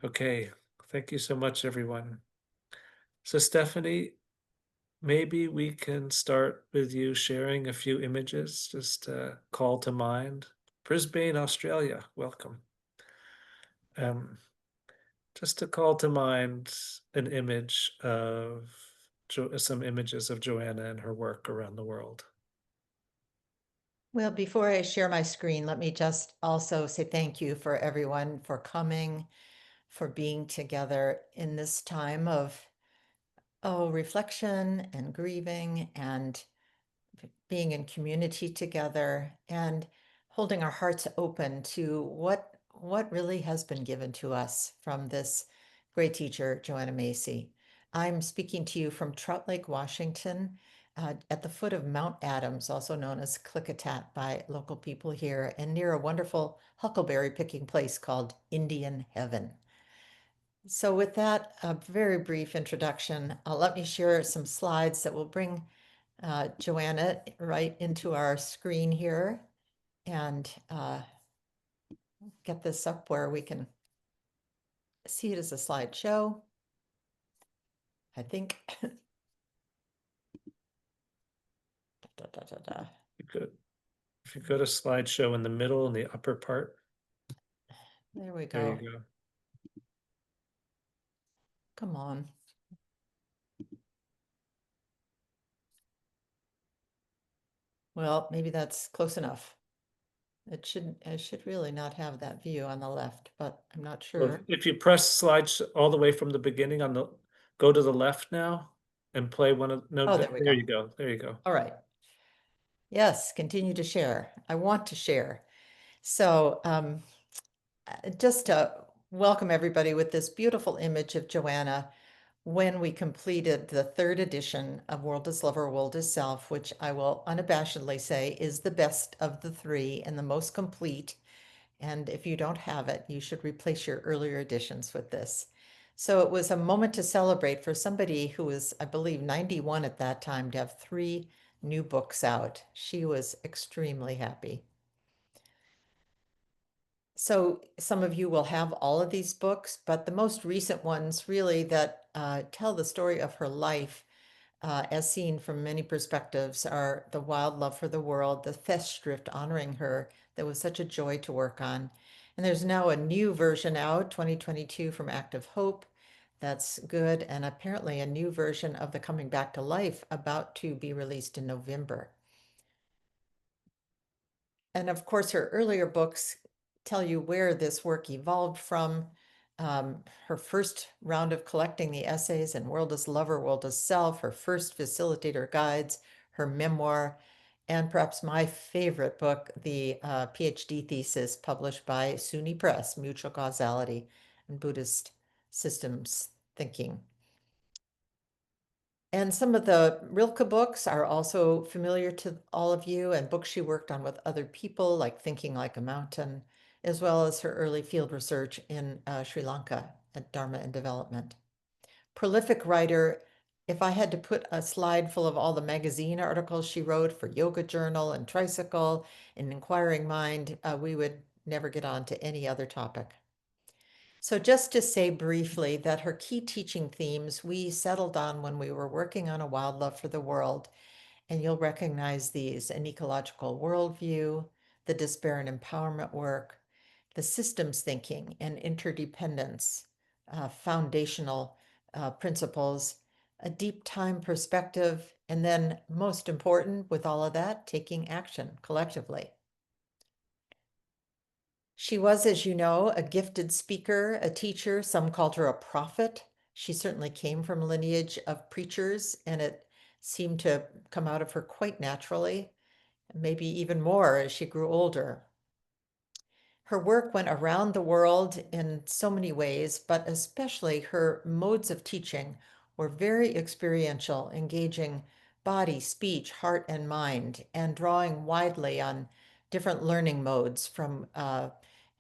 Okay, thank you so much, everyone. So, Stephanie, maybe we can start with you sharing a few images, just call to mind. Brisbane, Australia, welcome. Um, just to call to mind an image of some images of Joanna and her work around the world. Well, before I share my screen, let me just also say thank you for everyone for coming, for being together in this time of reflection and grieving and being in community together and holding our hearts open to what really has been given to us from this great teacher, Joanna Macy. I'm speaking to you from Trout Lake, Washington, at the foot of Mount Adams, also known as Klickitat by local people here, and near a wonderful huckleberry picking place called Indian Heaven. So with that, a very brief introduction, let me share some slides that will bring Joanna right into our screen here and get this up where we can see it as a slideshow. I think. If you go to slideshow in the middle in the upper part, There we there you go. go. Come on. Well, maybe that's close enough. I should really not have that view on the left, but I'm not Well, sure. if you press slides all the way from the beginning on the, go to the left now and play one of, no, Oh, there we there go. you go. There you go. All right. Yes, continue to share. I want to share. So just to welcome everybody with this beautiful image of Joanna when we completed the third edition of World is Lover, World is Self, which I will unabashedly say is the best of the three and the most complete. And if you don't have it, you should replace your earlier editions with this. So it was a moment to celebrate for somebody who was, I believe, 91 at that time to have three new books out. She was extremely happy. So some of you will have all of these books, but the most recent ones really that tell the story of her life as seen from many perspectives are The Wild Love for the World, the Festschrift honoring her that was such a joy to work on. And there's now a new version out, 2022 from Active Hope. That's good. And apparently a new version of The Coming Back to Life about to be released in November. And of course, her earlier books tell you where this work evolved from. Her first round of collecting the essays in World is Lover, World is Self, her first facilitator guides, her memoir, and perhaps my favorite book, the PhD thesis published by SUNY Press, Mutual Causality and Buddhist Systems Thinking. And some of the Rilke books are also familiar to all of you, and books she worked on with other people, like Thinking Like a Mountain, as well as her early field research in Sri Lanka at Dharma and Development. Prolific writer, if I had to put a slide full of all the magazine articles she wrote for Yoga Journal and Tricycle and Inquiring Mind, we would never get on to any other topic. So just to say briefly that her key teaching themes we settled on when we were working on A Wild Love for the World, and you'll recognize these: an ecological worldview, the despair and empowerment work, the systems thinking and interdependence, foundational principles, a deep time perspective, and then most important with all of that, taking action collectively. She was, as you know, a gifted speaker, a teacher. Some called her a prophet. She certainly came from a lineage of preachers, and it seemed to come out of her quite naturally, maybe even more as she grew older. Her work went around the world in so many ways, but especially her modes of teaching were very experiential, engaging body, speech, heart, and mind, and drawing widely on different learning modes from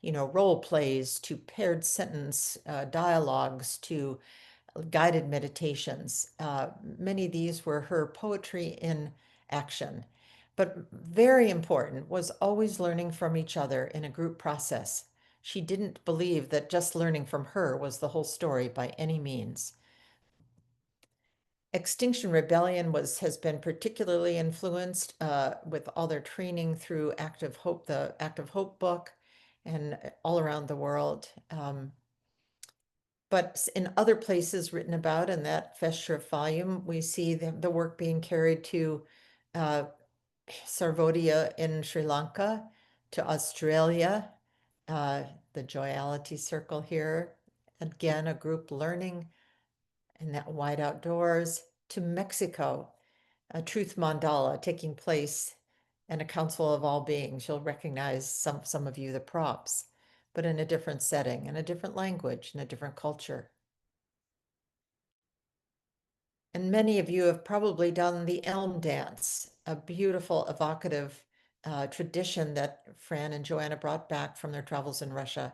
role plays to paired sentence dialogues to guided meditations. Many of these were her poetry in action. But very important was always learning from each other in a group process, She didn't believe that just learning from her was the whole story by any means. Extinction Rebellion has been particularly influenced with all their training through Active Hope, the Active Hope book, and all around the world. But in other places written about in that Festschrift volume, we see the work being carried to Sarvodia in Sri Lanka, to Australia, the Joyality Circle here, again, a group learning in that wide outdoors, to Mexico, a truth mandala taking place and a council of all beings. You'll recognize some of you the props, but in a different setting, in a different language, in a different culture. And many of you have probably done the elm dance, a beautiful, evocative tradition that Fran and Joanna brought back from their travels in Russia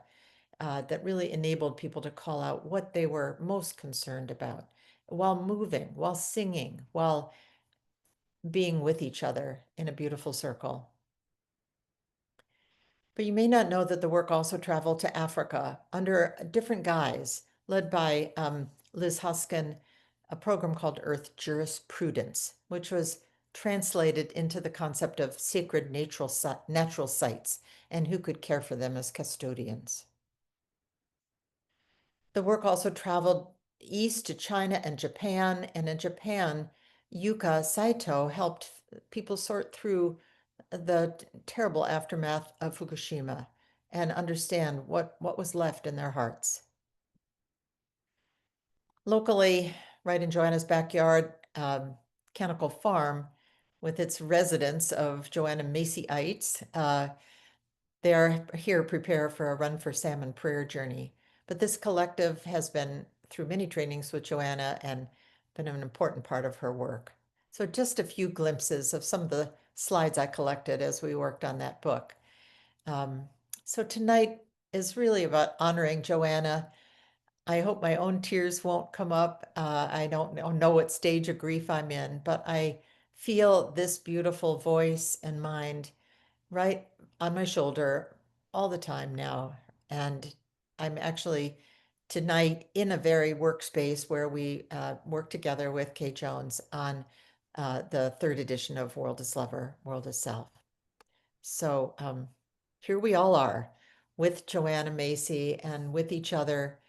that really enabled people to call out what they were most concerned about while moving, while singing, while being with each other in a beautiful circle. But you may not know that the work also traveled to Africa under a different guise, led by Liz Hoskin, a program called Earth Jurisprudence, which was translated into the concept of sacred natural sites and who could care for them as custodians. The work also traveled east to China and Japan, and in Japan, Yuka Saito helped people sort through the terrible aftermath of Fukushima and understand what was left in their hearts. Locally, right in Joanna's backyard, Canticle Farm, with its residents of Joanna Macyites, they are here prepare for a Run for Salmon prayer journey. But this collective has been through many trainings with Joanna and been an important part of her work. So just a few glimpses of some of the slides I collected as we worked on that book. So tonight is really about honoring Joanna. I hope my own tears won't come up. I don't know what stage of grief I'm in, but I feel this beautiful voice and mind right on my shoulder all the time now. And I'm actually tonight in a very workspace where we work together with Kate Jones on the third edition of World is Lover, World is Self. So here we all are with Joanna Macy and with each other,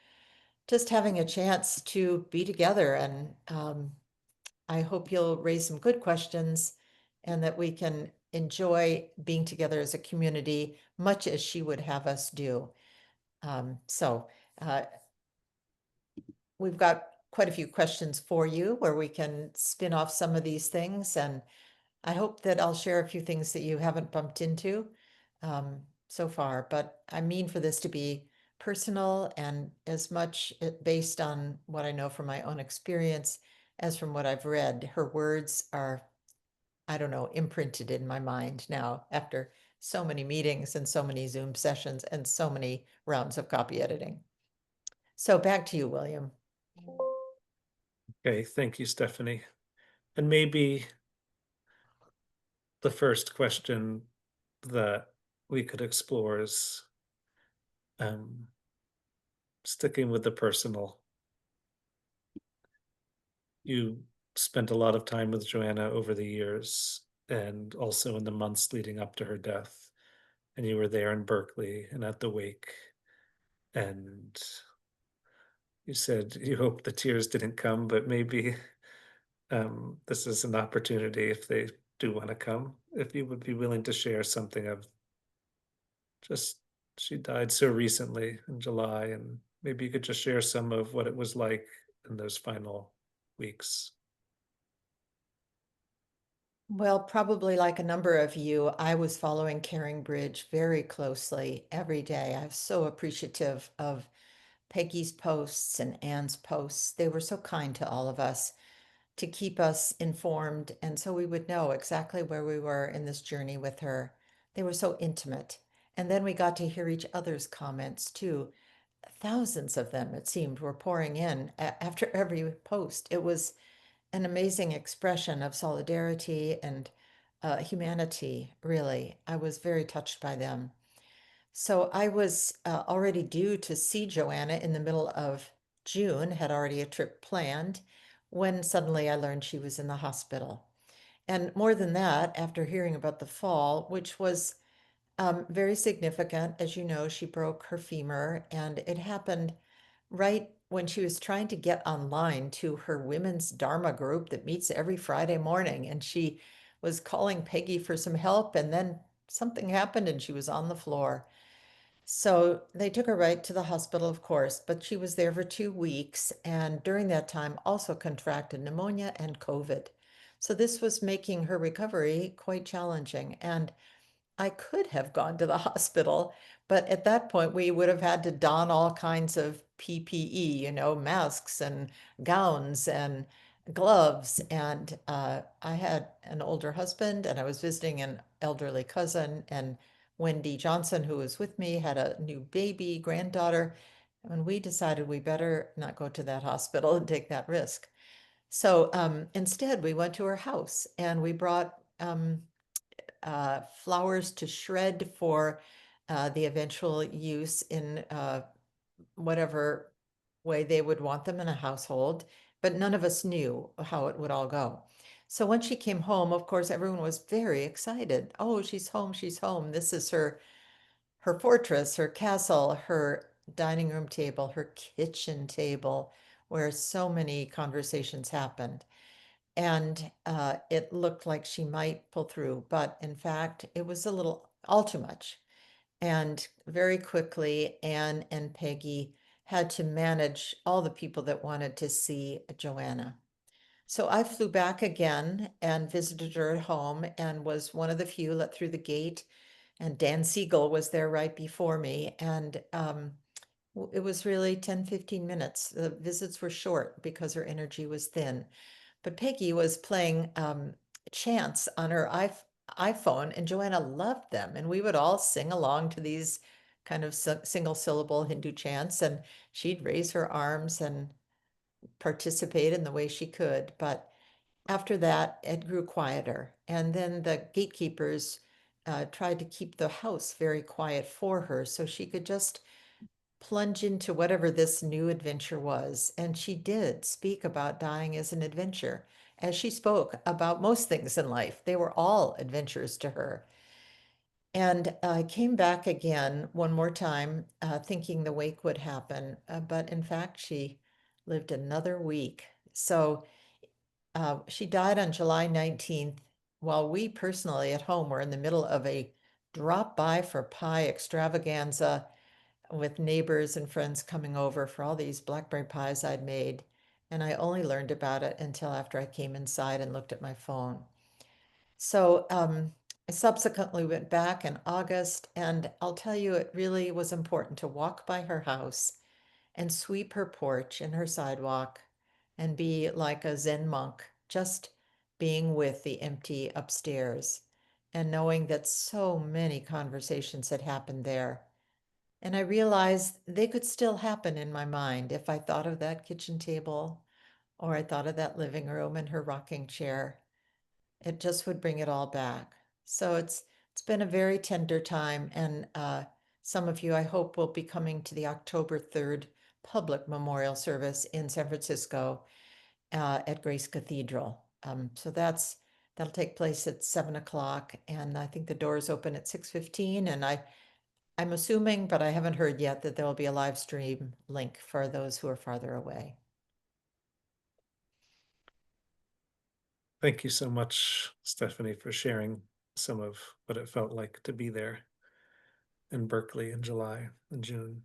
just having a chance to be together. And I hope you'll raise some good questions and that we can enjoy being together as a community, much as she would have us do. So we've got quite a few questions for you where we can spin off some of these things. And I hope that I'll share a few things that you haven't bumped into so far, but I mean for this to be personal and as much based on what I know from my own experience as from what I've read. Her words are, I don't know, imprinted in my mind now after so many meetings and so many Zoom sessions and so many rounds of copy editing. So back to you, William. Okay, thank you, Stephanie. And maybe the first question that we could explore is um, sticking with the personal. You spent a lot of time with Joanna over the years and also in the months leading up to her death. And you were there in Berkeley and at the wake. And you said you hope the tears didn't come, but maybe this is an opportunity if they do want to come, if you would be willing to share something of just she died so recently in July, and maybe you could just share some of what it was like in those final weeks. Well, probably like a number of you, I was following Caring Bridge very closely every day. I was so appreciative of Peggy's posts and Anne's posts. They were so kind to all of us to keep us informed. And so we would know exactly where we were in this journey with her. They were so intimate. And then we got to hear each other's comments too. Thousands of them, it seemed, were pouring in after every post. It was an amazing expression of solidarity and humanity, really. I was very touched by them. So I was already due to see Joanna in the middle of June, had already a trip planned, when suddenly I learned she was in the hospital. And more than that, after hearing about the fall, which was very significant, as you know, she broke her femur, and it happened right when she was trying to get online to her women's Dharma group that meets every Friday morning. And she was calling Peggy for some help, and then something happened and she was on the floor. So they took her right to the hospital, of course, but she was there for 2 weeks, and during that time also contracted pneumonia and COVID. So this was making her recovery quite challenging. And I could have gone to the hospital, but at that point we would have had to don all kinds of PPE, masks and gowns and gloves. And I had an older husband, and I was visiting an elderly cousin, and Wendy Johnson, who was with me, had a new baby granddaughter. And we decided we better not go to that hospital and take that risk. So instead, we went to her house and we brought flowers to shred for the eventual use in whatever way they would want them in a household, but none of us knew how it would all go. So when she came home, of course, everyone was very excited. Oh, she's home, she's home. This is her fortress, her castle, her dining room table, her kitchen table, where so many conversations happened. And it looked like she might pull through, but in fact, it was a little all too much. And very quickly, Anne and Peggy had to manage all the people that wanted to see Joanna. So I flew back again and visited her at home and was one of the few let through the gate. And Dan Siegel was there right before me. And it was really 10, 15 minutes. The visits were short because her energy was thin. But Peggy was playing chants on her iPhone, and Joanna loved them. And we would all sing along to these kind of single syllable Hindu chants, and she'd raise her arms and participate in the way she could. But after that, it grew quieter. And then the gatekeepers tried to keep the house very quiet for her so she could just plunge into whatever this new adventure was. And she did speak about dying as an adventure, as she spoke about most things in life. They were all adventures to her. And I came back again one more time, thinking the wake would happen. But in fact, she lived another week. So she died on July 19th, while we personally at home were in the middle of a drop by for pie extravaganza with neighbors and friends coming over for all these blackberry pies I'd made. And I only learned about it until after I came inside and looked at my phone. So I subsequently went back in August, and I'll tell you, it really was important to walk by her house and sweep her porch and her sidewalk and be like a Zen monk, just being with the empty upstairs and knowing that so many conversations had happened there. And I realized they could still happen in my mind if I thought of that kitchen table or I thought of that living room and her rocking chair. It just would bring it all back. So it's been a very tender time, and some of you, I hope, will be coming to the October 3rd public memorial service in San Francisco at Grace Cathedral. So that'll take place at 7 o'clock, and I think the doors open at 6:15. And I'm assuming, but I haven't heard yet, that there will be a live stream link for those who are farther away. Thank you so much, Stephanie, for sharing some of what it felt like to be there in Berkeley in July and June.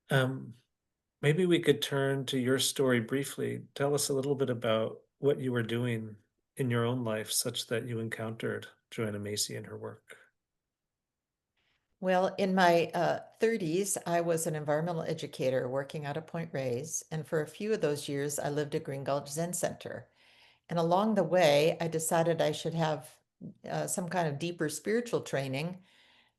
Um, Maybe we could turn to your story briefly. Tell us a little bit about what you were doing in your own life such that you encountered Joanna Macy and her work. Well, in my 30s, I was an environmental educator working out of Point Reyes. And for a few of those years, I lived at Green Gulch Zen Center. And along the way, I decided I should have some kind of deeper spiritual training,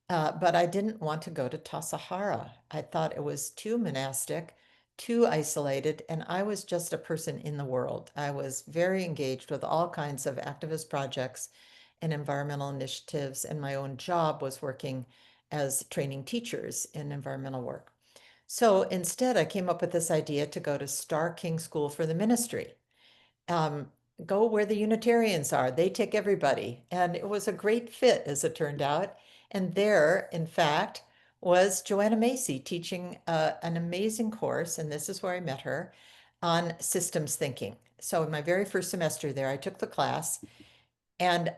but I didn't want to go to Tassajara. I thought it was too monastic, too isolated, and I was just a person in the world. I was very engaged with all kinds of activist projects and environmental initiatives, and my own job was working as training teachers in environmental work. So instead, I came up with this idea to go to Starr King School for the Ministry. Um, Go where the Unitarians are. They take everybody. And it was a great fit, as it turned out. And there, in fact, was Joanna Macy teaching an amazing course, and this is where I met her, on systems thinking. So in my very first semester there, I took the class, and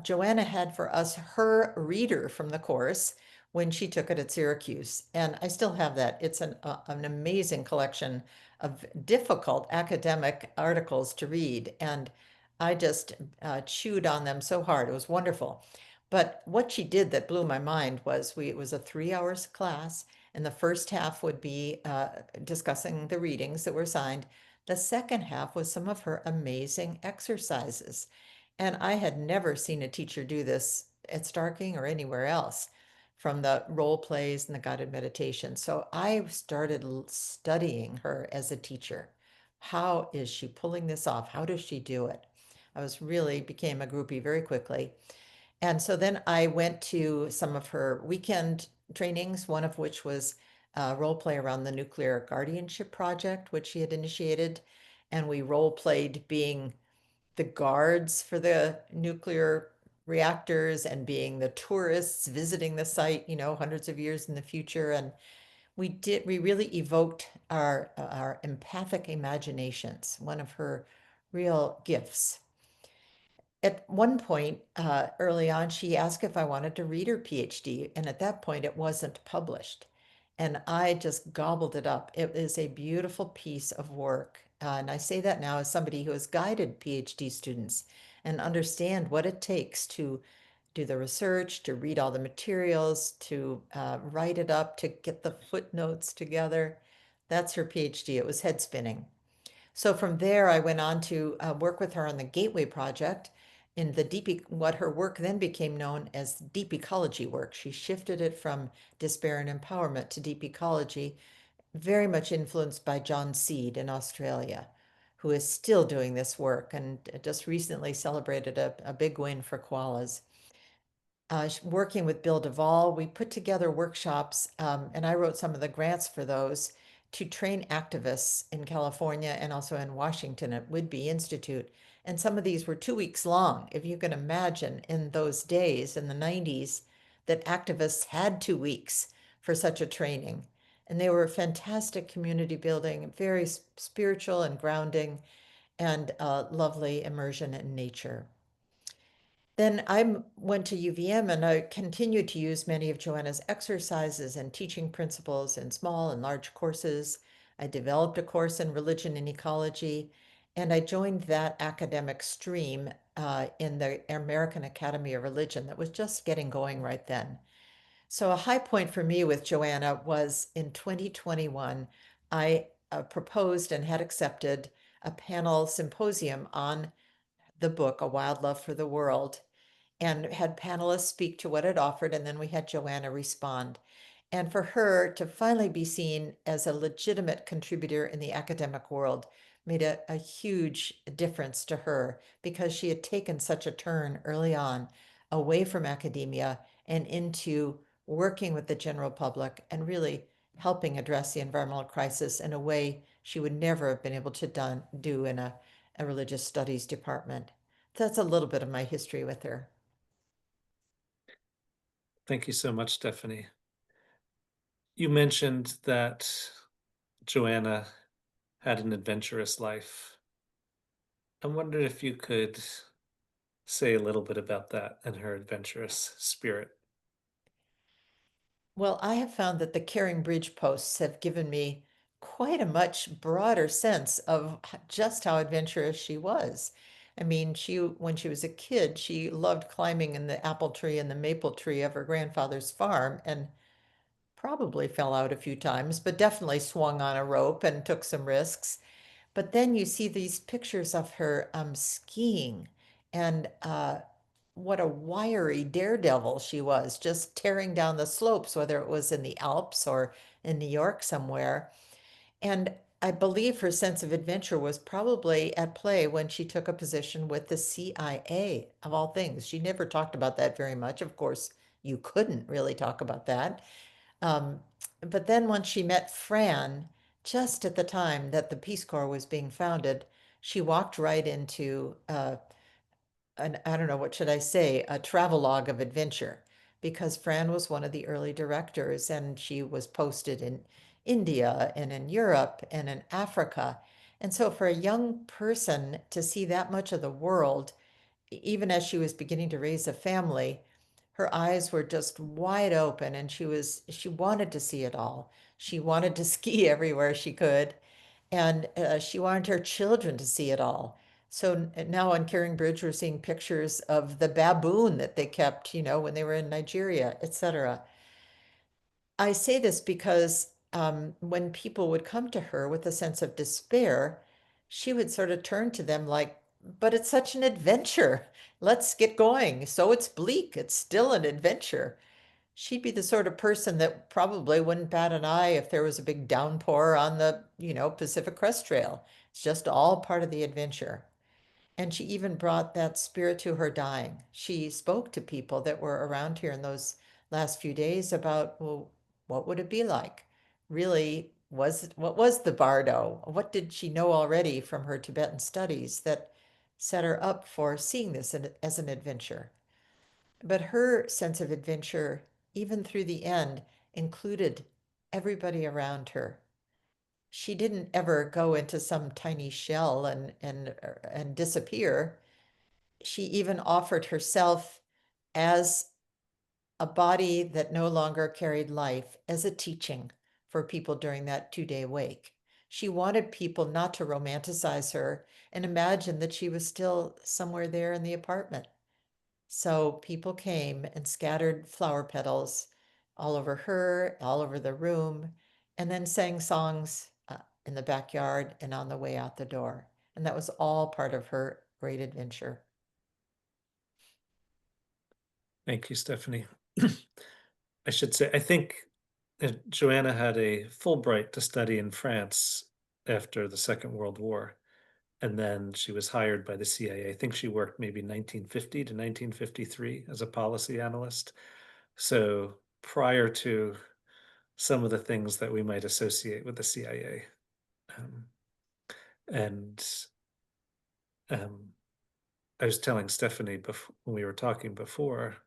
Joanna had for us her reader from the course when she took it at Syracuse. And I still have that. It's an amazing collection of difficult academic articles to read. And I just chewed on them so hard. It was wonderful. But what she did that blew my mind was it was a 3 hours class, and the first half would be discussing the readings that were assigned. The second half was some of her amazing exercises. And I had never seen a teacher do this at Starking or anywhere else, from the role plays and the guided meditation. So I started studying her as a teacher. How is she pulling this off? How does she do it? I was really became a groupie very quickly. And so then I went to some of her weekend trainings, one of which was role play around the nuclear guardianship project, which she had initiated. And we role played being the guards for the nuclear reactors and being the tourists visiting the site, hundreds of years in the future. And we really evoked our empathic imaginations, one of her real gifts. At one point, early on, she asked if I wanted to read her PhD, and at that point, it wasn't published. And I just gobbled it up. It is a beautiful piece of work. And I say that now as somebody who has guided PhD students and understand what it takes to do the research, to read all the materials, to write it up, to get the footnotes together. That's her PhD. It was head spinning. So from there, I went on to work with her on the Gateway Project in the what her work then became known as deep ecology work. She shifted it from despair and empowerment to deep ecology, very much influenced by John Seed in Australia, who is still doing this work and just recently celebrated a big win for koalas. Working with Bill Duvall, we put together workshops, and I wrote some of the grants for those to train activists in California and also in Washington at Whidbey Institute. And some of these were 2 weeks long. If you can imagine in those days, in the 90s, that activists had 2 weeks for such a training. And they were fantastic community building, very spiritual and grounding, and lovely immersion in nature. Then I went to UVM and I continued to use many of Joanna's exercises and teaching principles in small and large courses. I developed a course in religion and ecology, and I joined that academic stream in the American Academy of Religion that was just getting going right then. So a high point for me with Joanna was in 2021, I proposed and had accepted a panel symposium on the book, A Wild Love for the World, and had panelists speak to what it offered, and then we had Joanna respond. And for her to finally be seen as a legitimate contributor in the academic world made a huge difference to her because she had taken such a turn early on away from academia and into working with the general public and really helping address the environmental crisis in a way she would never have been able to do in a religious studies department. That's a little bit of my history with her. Thank you so much, Stephanie. You mentioned that Joanna had an adventurous life. I wondered if you could say a little bit about that and her adventurous spirit. Well, I have found that the Caring Bridge posts have given me quite a much broader sense of just how adventurous she was. I mean, when she was a kid, she loved climbing in the apple tree and the maple tree of her grandfather's farm and probably fell out a few times, but definitely swung on a rope and took some risks. But then you see these pictures of her skiing, and what a wiry daredevil she was, just tearing down the slopes, whether it was in the Alps or in New York somewhere. And I believe her sense of adventure was probably at play when she took a position with the CIA, of all things. She never talked about that very much. Of course, you couldn't really talk about that. Um, but then once she met Fran, just at the time that the Peace Corps was being founded, she walked right into I don't know, what should I say, a travelogue of adventure, because Fran was one of the early directors and she was posted in India and in Europe and in Africa. And so for a young person to see that much of the world, even as she was beginning to raise a family, her eyes were just wide open and she wanted to see it all. She wanted to ski everywhere she could, and she wanted her children to see it all. So now on Caring Bridge, we're seeing pictures of the baboon that they kept, when they were in Nigeria, etc. I say this because when people would come to her with a sense of despair, she would sort of turn to them like, but it's such an adventure. Let's get going. So it's bleak. It's still an adventure. She'd be the sort of person that probably wouldn't bat an eye if there was a big downpour on the, Pacific Crest Trail. It's just all part of the adventure. And she even brought that spirit to her dying. She spoke to people that were around here in those last few days about, well, what would it be like? Really, what was the bardo? What did she know already from her Tibetan studies that set her up for seeing this as an adventure? But her sense of adventure, even through the end, included everybody around her. She didn't ever go into some tiny shell and disappear. She even offered herself as a body that no longer carried life as a teaching for people during that 2-day wake. She wanted people not to romanticize her and imagine that she was still somewhere there in the apartment. So people came and scattered flower petals all over her, all over the room, and then sang songs in the backyard and on the way out the door. And that was all part of her great adventure. Thank you, Stephanie. I should say, I think Joanna had a Fulbright to study in France after the Second World War, and then she was hired by the CIA. I think she worked maybe 1950 to 1953 as a policy analyst. So prior to some of the things that we might associate with the CIA. Um, and um, I was telling Stephanie before, when we were talking before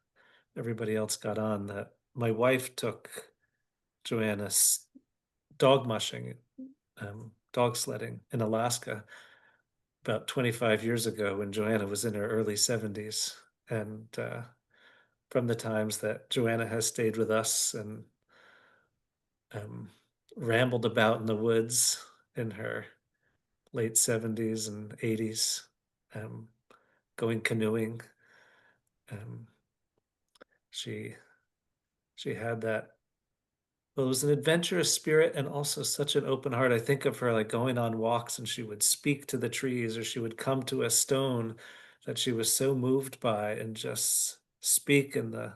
everybody else got on, that my wife took Joanna dog mushing, dog sledding in Alaska about 25 years ago when Joanna was in her early 70s. And from the times that Joanna has stayed with us and um, rambled about in the woods in her late 70s and 80s, um, going canoeing. Um, she she had that. Well, it was an adventurous spirit and also such an open heart. I think of her like going on walks and she would speak to the trees or she would come to a stone that she was so moved by and just speak in the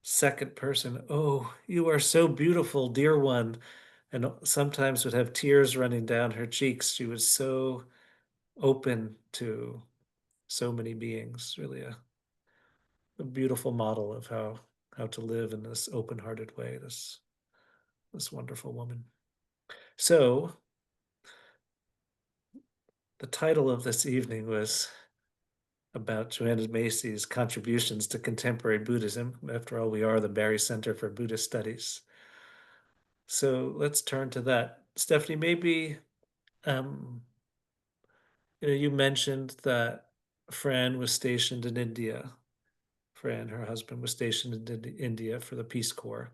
second person. Oh, you are so beautiful, dear one. And sometimes would have tears running down her cheeks. She was so open to so many beings. Really a beautiful model of how to live in this open-hearted way. This wonderful woman. So the title of this evening was about Joanna Macy's contributions to contemporary Buddhism. After all, we are the Barry Center for Buddhist Studies. So let's turn to that. Stephanie, maybe um, you mentioned that Fran was stationed in India. Fran, her husband, was stationed in India for the Peace Corps.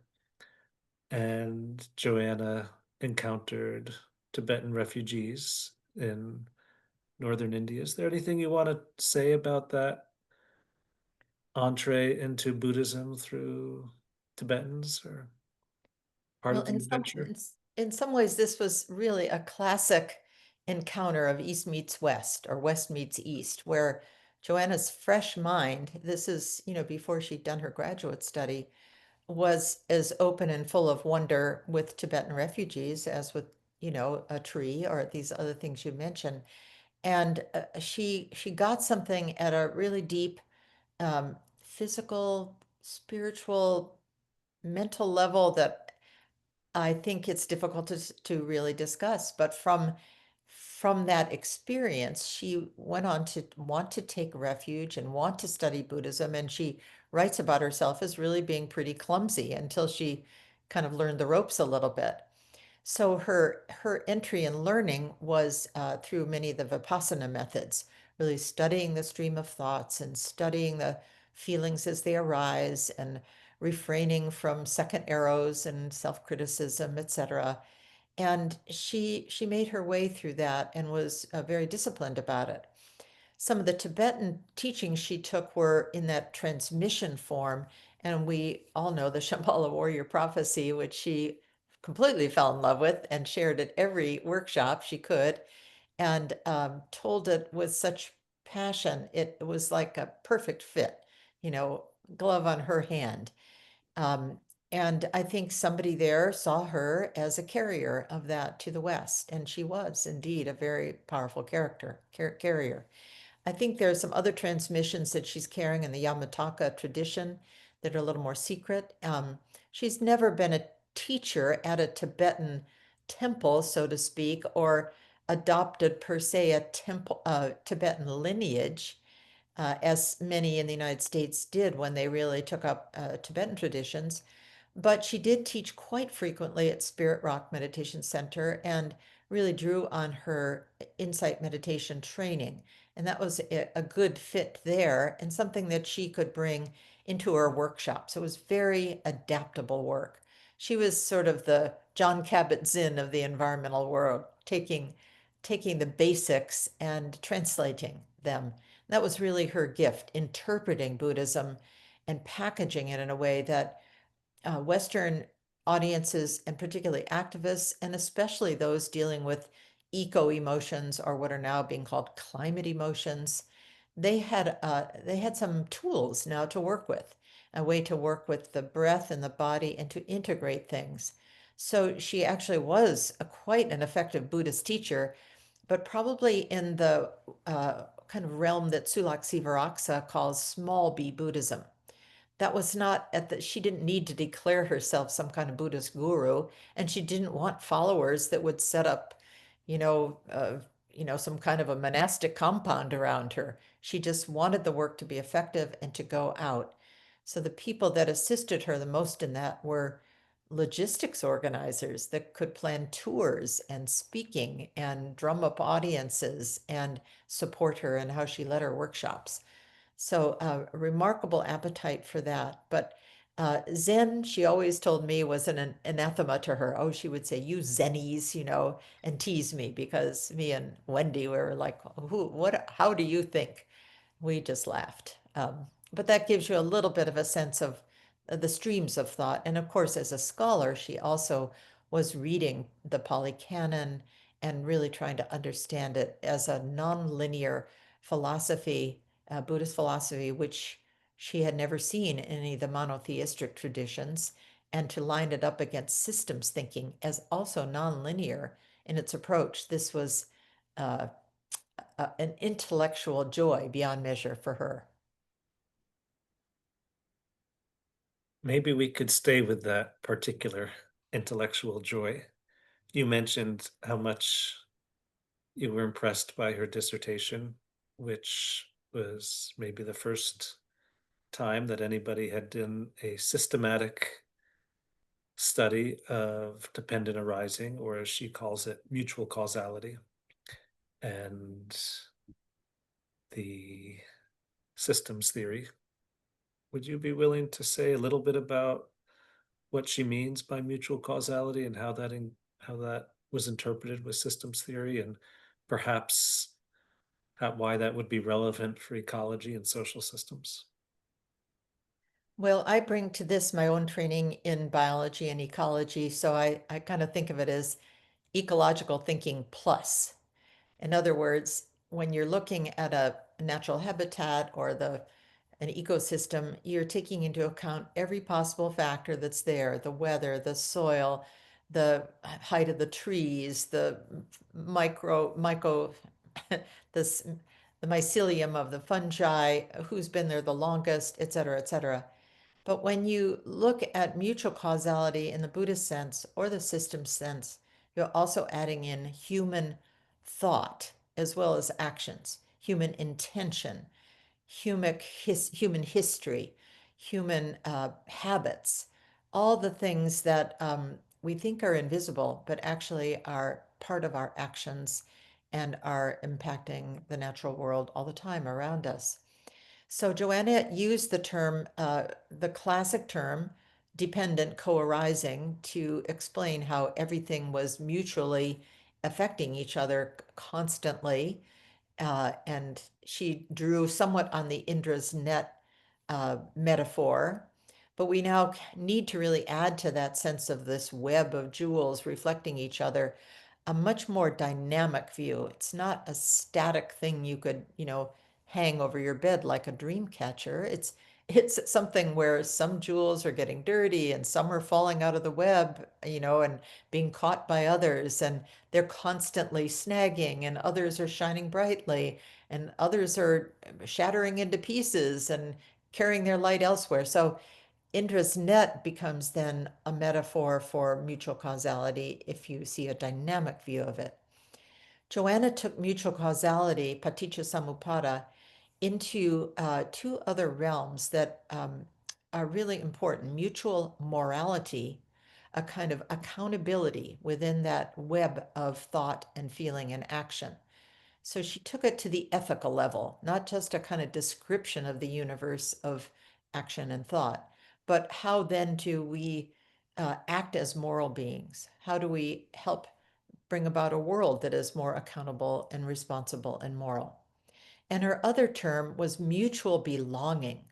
And Joanna encountered Tibetan refugees in northern India. Is there anything you want to say about that entree into Buddhism through Tibetans or part Well, of the adventure? in some ways, this was really a classic encounter of East meets West or West meets East, where Joanna's fresh mind, this is, before she'd done her graduate study, was as open and full of wonder with Tibetan refugees as with a tree or these other things you mentioned. And she got something at a really deep physical, spiritual, mental level that I think it's difficult to really discuss. But from that experience, she went on to want to take refuge and want to study Buddhism. And she writes about herself as really being pretty clumsy until she kind of learned the ropes a little bit. So her entry in learning was through many of the Vipassana methods, really studying the stream of thoughts and studying the feelings as they arise and refraining from second arrows and self-criticism, etc. And she made her way through that and was very disciplined about it. Some of the Tibetan teachings she took were in that transmission form, and we all know the Shambhala Warrior Prophecy, which she completely fell in love with and shared at every workshop she could, and told it with such passion. It was like a perfect fit, you know, glove on her hand. Um, and I think somebody there saw her as a carrier of that to the West, and she was indeed a very powerful carrier. I think there are some other transmissions that she's carrying in the Yamataka tradition that are a little more secret. She's never been a teacher at a Tibetan temple, so to speak, or adopted per se a temple Tibetan lineage, as many in the United States did when they really took up Tibetan traditions. But she did teach quite frequently at Spirit Rock Meditation Center and really drew on her insight meditation training. And that was a good fit there and something that she could bring into her workshops. It was very adaptable work. She was sort of the John Kabat-Zinn of the environmental world, taking the basics and translating them. That was really her gift, interpreting Buddhism and packaging it in a way that Western audiences, and particularly activists, and especially those dealing with eco emotions or what are now being called climate emotions, they had some tools now to work with, a way to work with the breath and the body and to integrate things. So she actually was quite an effective Buddhist teacher, but probably in the kind of realm that Sulak Sivaraksa calls small b Buddhism. That was not at the, she didn't need to declare herself some kind of Buddhist guru, and she didn't want followers that would set up, you know, uh, some kind of a monastic compound around her. She just wanted the work to be effective and to go out. So the people that assisted her the most in that were logistics organizers that could plan tours and speaking and drum up audiences and support her in how she led her workshops. So a remarkable appetite for that. But Zen, she always told me, was an anathema to her. Oh, she would say, "You Zennies," and tease me because me and Wendy were like, "Who? What? How do you think?" We just laughed. But that gives you a little bit of a sense of the streams of thought. And of course, as a scholar, she also was reading the Pali Canon and really trying to understand it as a nonlinear philosophy, Buddhist philosophy, which she had never seen in any of the monotheistic traditions, and to line it up against systems thinking as also nonlinear in its approach. This was uh, an intellectual joy beyond measure for her. Maybe we could stay with that particular intellectual joy. You mentioned how much you were impressed by her dissertation, which was maybe the first time that anybody had done a systematic study of dependent arising, or as she calls it, mutual causality, and the systems theory. Would you be willing to say a little bit about what she means by mutual causality and how that was interpreted with systems theory, and perhaps why that would be relevant for ecology and social systems? Well, I bring to this my own training in biology and ecology, so I kind of think of it as ecological thinking plus. In other words, when you're looking at a natural habitat or an ecosystem, you're taking into account every possible factor that's there, the weather, the soil, the height of the trees, the micro, this, the mycelium of the fungi, who's been there the longest, et cetera, et cetera. But when you look at mutual causality in the Buddhist sense or the system sense, you're also adding in human thought as well as actions, human intention, human history, human habits, all the things that we think are invisible, but actually are part of our actions and are impacting the natural world all the time around us. So Joanna used the term, the classic term, dependent co-arising, to explain how everything was mutually affecting each other constantly. And she drew somewhat on the Indra's net metaphor. But we now need to really add to that sense of this web of jewels reflecting each other a much more dynamic view. It's not a static thing you could, hang over your bed like a dream catcher. It's something where some jewels are getting dirty and some are falling out of the web, and being caught by others, and they're constantly snagging, and others are shining brightly, and others are shattering into pieces and carrying their light elsewhere. So Indra's net becomes then a metaphor for mutual causality if you see a dynamic view of it. Joanna took mutual causality, paticca into two other realms that are really important: mutual morality, a kind of accountability within that web of thought and feeling and action. So she took it to the ethical level, not just a kind of description of the universe of action and thought, but how then do we act as moral beings? How do we help bring about a world that is more accountable and responsible and moral? And her other term was mutual belonging.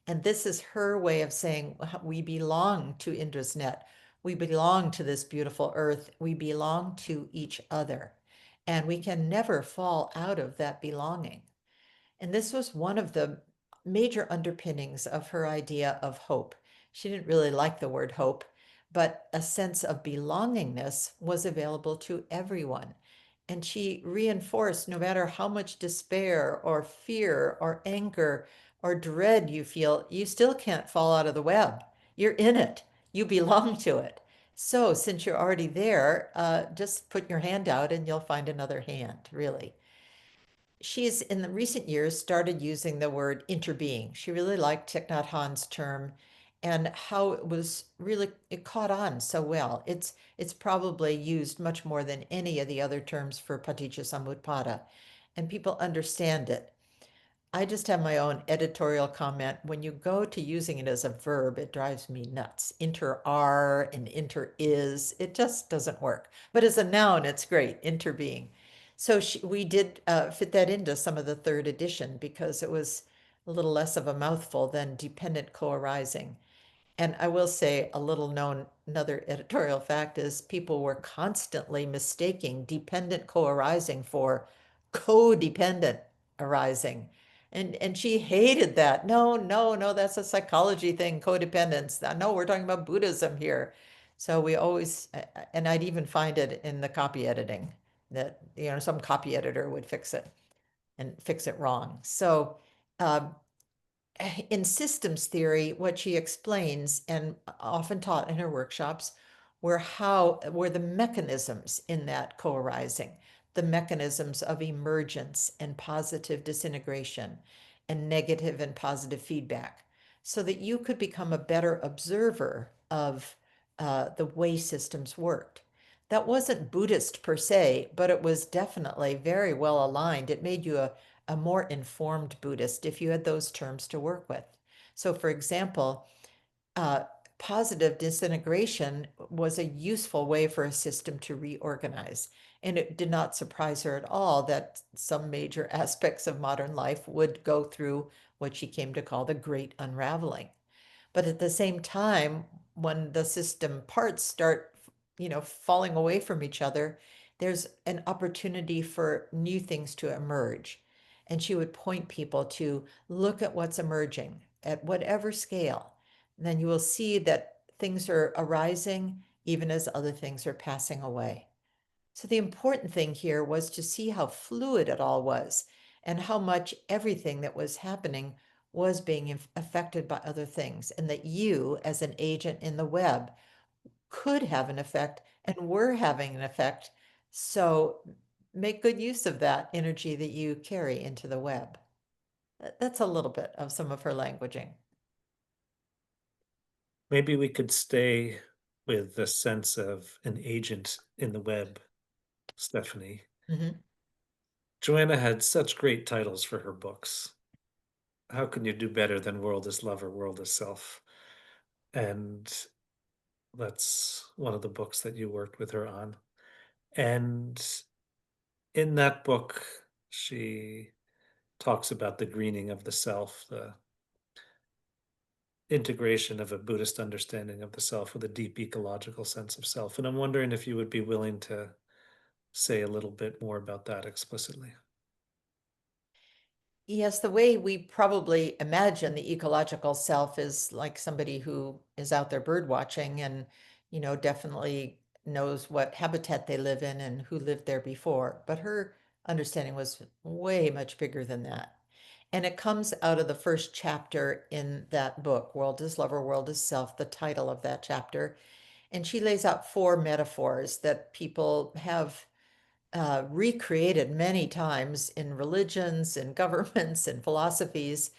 And this is her way of saying we belong to Indra's net. We belong to this beautiful earth. We belong to each other. And we can never fall out of that belonging. And this was one of the major underpinnings of her idea of hope. She didn't really like the word hope, but a sense of belongingness was available to everyone. And she reinforced no matter how much despair or fear or anger or dread you feel, you still can't fall out of the web. You're in it, you belong to it. So, since you're already there, just put your hand out and you'll find another hand, really. She's in the recent years started using the word interbeing. She really liked Thich Nhat Hanh's term and how it caught on so well. It's probably used much more than any of the other terms for paticca, and people understand it. I just have my own editorial comment. When you go to using it as a verb, it drives me nuts. Inter are and inter is, it just doesn't work. But as a noun, it's great, interbeing. So we did fit that into some of the third edition because it was a little less of a mouthful than dependent co-arising. And I will say a little known, another editorial fact is people were constantly mistaking dependent co-arising for codependent arising. And she hated that. No, no, no, that's a psychology thing, codependence. No, we're talking about Buddhism here. So we always, and I'd even find it in the copy editing that, some copy editor would fix it and fix it wrong. So um, in systems theory, what she explains and often taught in her workshops were the mechanisms in that co-arising, the mechanisms of emergence and positive disintegration and negative and positive feedback, so that you could become a better observer of the way systems worked. That wasn't Buddhist per se, but it was definitely very well aligned. It made you a more informed Buddhist if you had those terms to work with. So, for example, uh, positive disintegration was a useful way for a system to reorganize. And it did not surprise her at all that some major aspects of modern life would go through what she came to call the great unraveling. But at the same time, when the system parts start, falling away from each other, there's an opportunity for new things to emerge. And she would point people to look at what's emerging at whatever scale. And then you will see that things are arising even as other things are passing away. So the important thing here was to see how fluid it all was and how much everything that was happening was being affected by other things, and that you, as an agent in the web, could have an effect and were having an effect. So make good use of that energy that you carry into the web. That's a little bit of some of her languaging. Maybe we could stay with the sense of an agent in the web, Stephanie. Mhm. Joanna had such great titles for her books. How can you do better than World is Lover, World is Self? And that's one of the books that you worked with her on. And in that book, she talks about the greening of the self, the integration of a Buddhist understanding of the self with a deep ecological sense of self. And I'm wondering if you would be willing to say a little bit more about that explicitly. Yes, the way we probably imagine the ecological self is like somebody who is out there bird watching and, definitely knows what habitat they live in and who lived there before. But her understanding was way much bigger than that. And it comes out of the first chapter in that book, World is Lover, World is Self, the title of that chapter. And she lays out four metaphors that people have recreated many times in religions and governments and philosophies.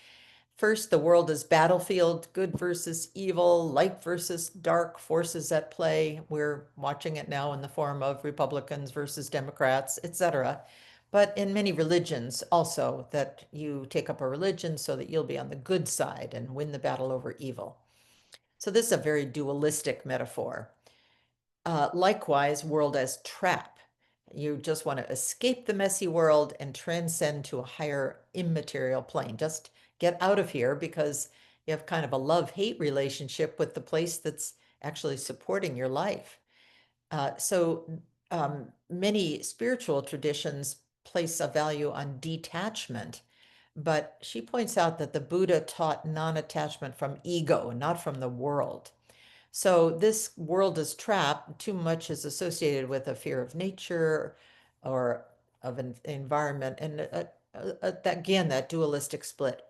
First, the world is battlefield, good versus evil, light versus dark forces at play. We're watching it now in the form of Republicans versus Democrats, etc. But in many religions also, that you take up a religion so that you'll be on the good side and win the battle over evil. So this is a very dualistic metaphor. Likewise, world as trap. You just want to escape the messy world and transcend to a higher immaterial plane. Just get out of here because you have kind of a love-hate relationship with the place that's actually supporting your life. Many spiritual traditions place a value on detachment, but she points out that the Buddha taught non-attachment from ego, not from the world. So this world is trapped, too much is associated with a fear of nature or of an environment, and again, that dualistic split.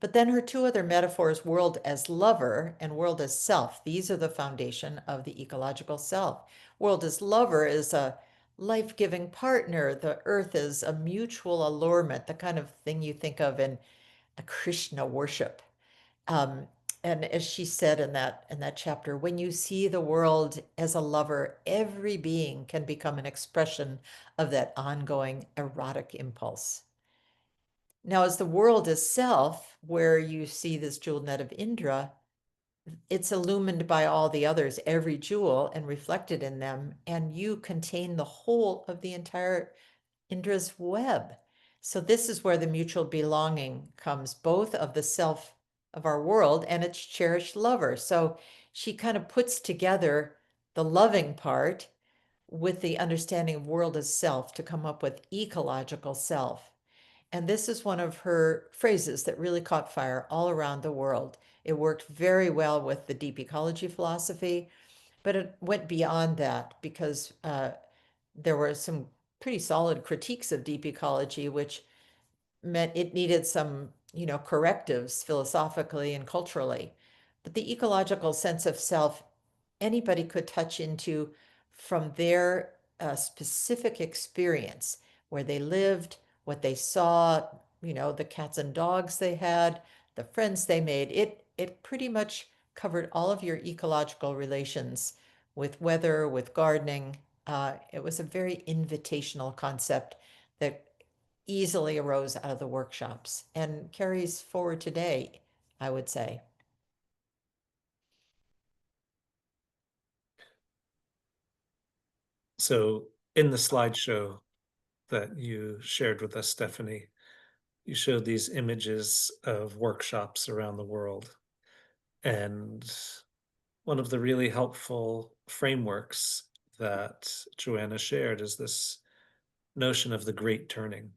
But then her two other metaphors, world as lover and world as self, these are the foundation of the ecological self. World as lover is a life-giving partner. The earth is a mutual allurement, the kind of thing you think of in a Krishna worship. Um, and as she said in that chapter, when you see the world as a lover, every being can become an expression of that ongoing erotic impulse. Now, as the world is self, where you see this jewel net of Indra, it's illumined by all the others, every jewel, and reflected in them, and you contain the whole of the entire Indra's web. So this is where the mutual belonging comes, both of the self of our world and its cherished lover. So she kind of puts together the loving part with the understanding of world as self to come up with ecological self. And this is one of her phrases that really caught fire all around the world. It worked very well with the deep ecology philosophy, but it went beyond that because there were some pretty solid critiques of deep ecology, which meant it needed some, correctives philosophically and culturally. But the ecological sense of self, anybody could touch into from their specific experience, where they lived, what they saw, the cats and dogs they had, the friends they made. It pretty much covered all of your ecological relations with weather, with gardening. It was a very invitational concept that easily arose out of the workshops and carries forward today, I would say. So, in the slideshow that you shared with us, Stephanie, you showed these images of workshops around the world. And one of the really helpful frameworks that Joanna shared is this notion of the great turning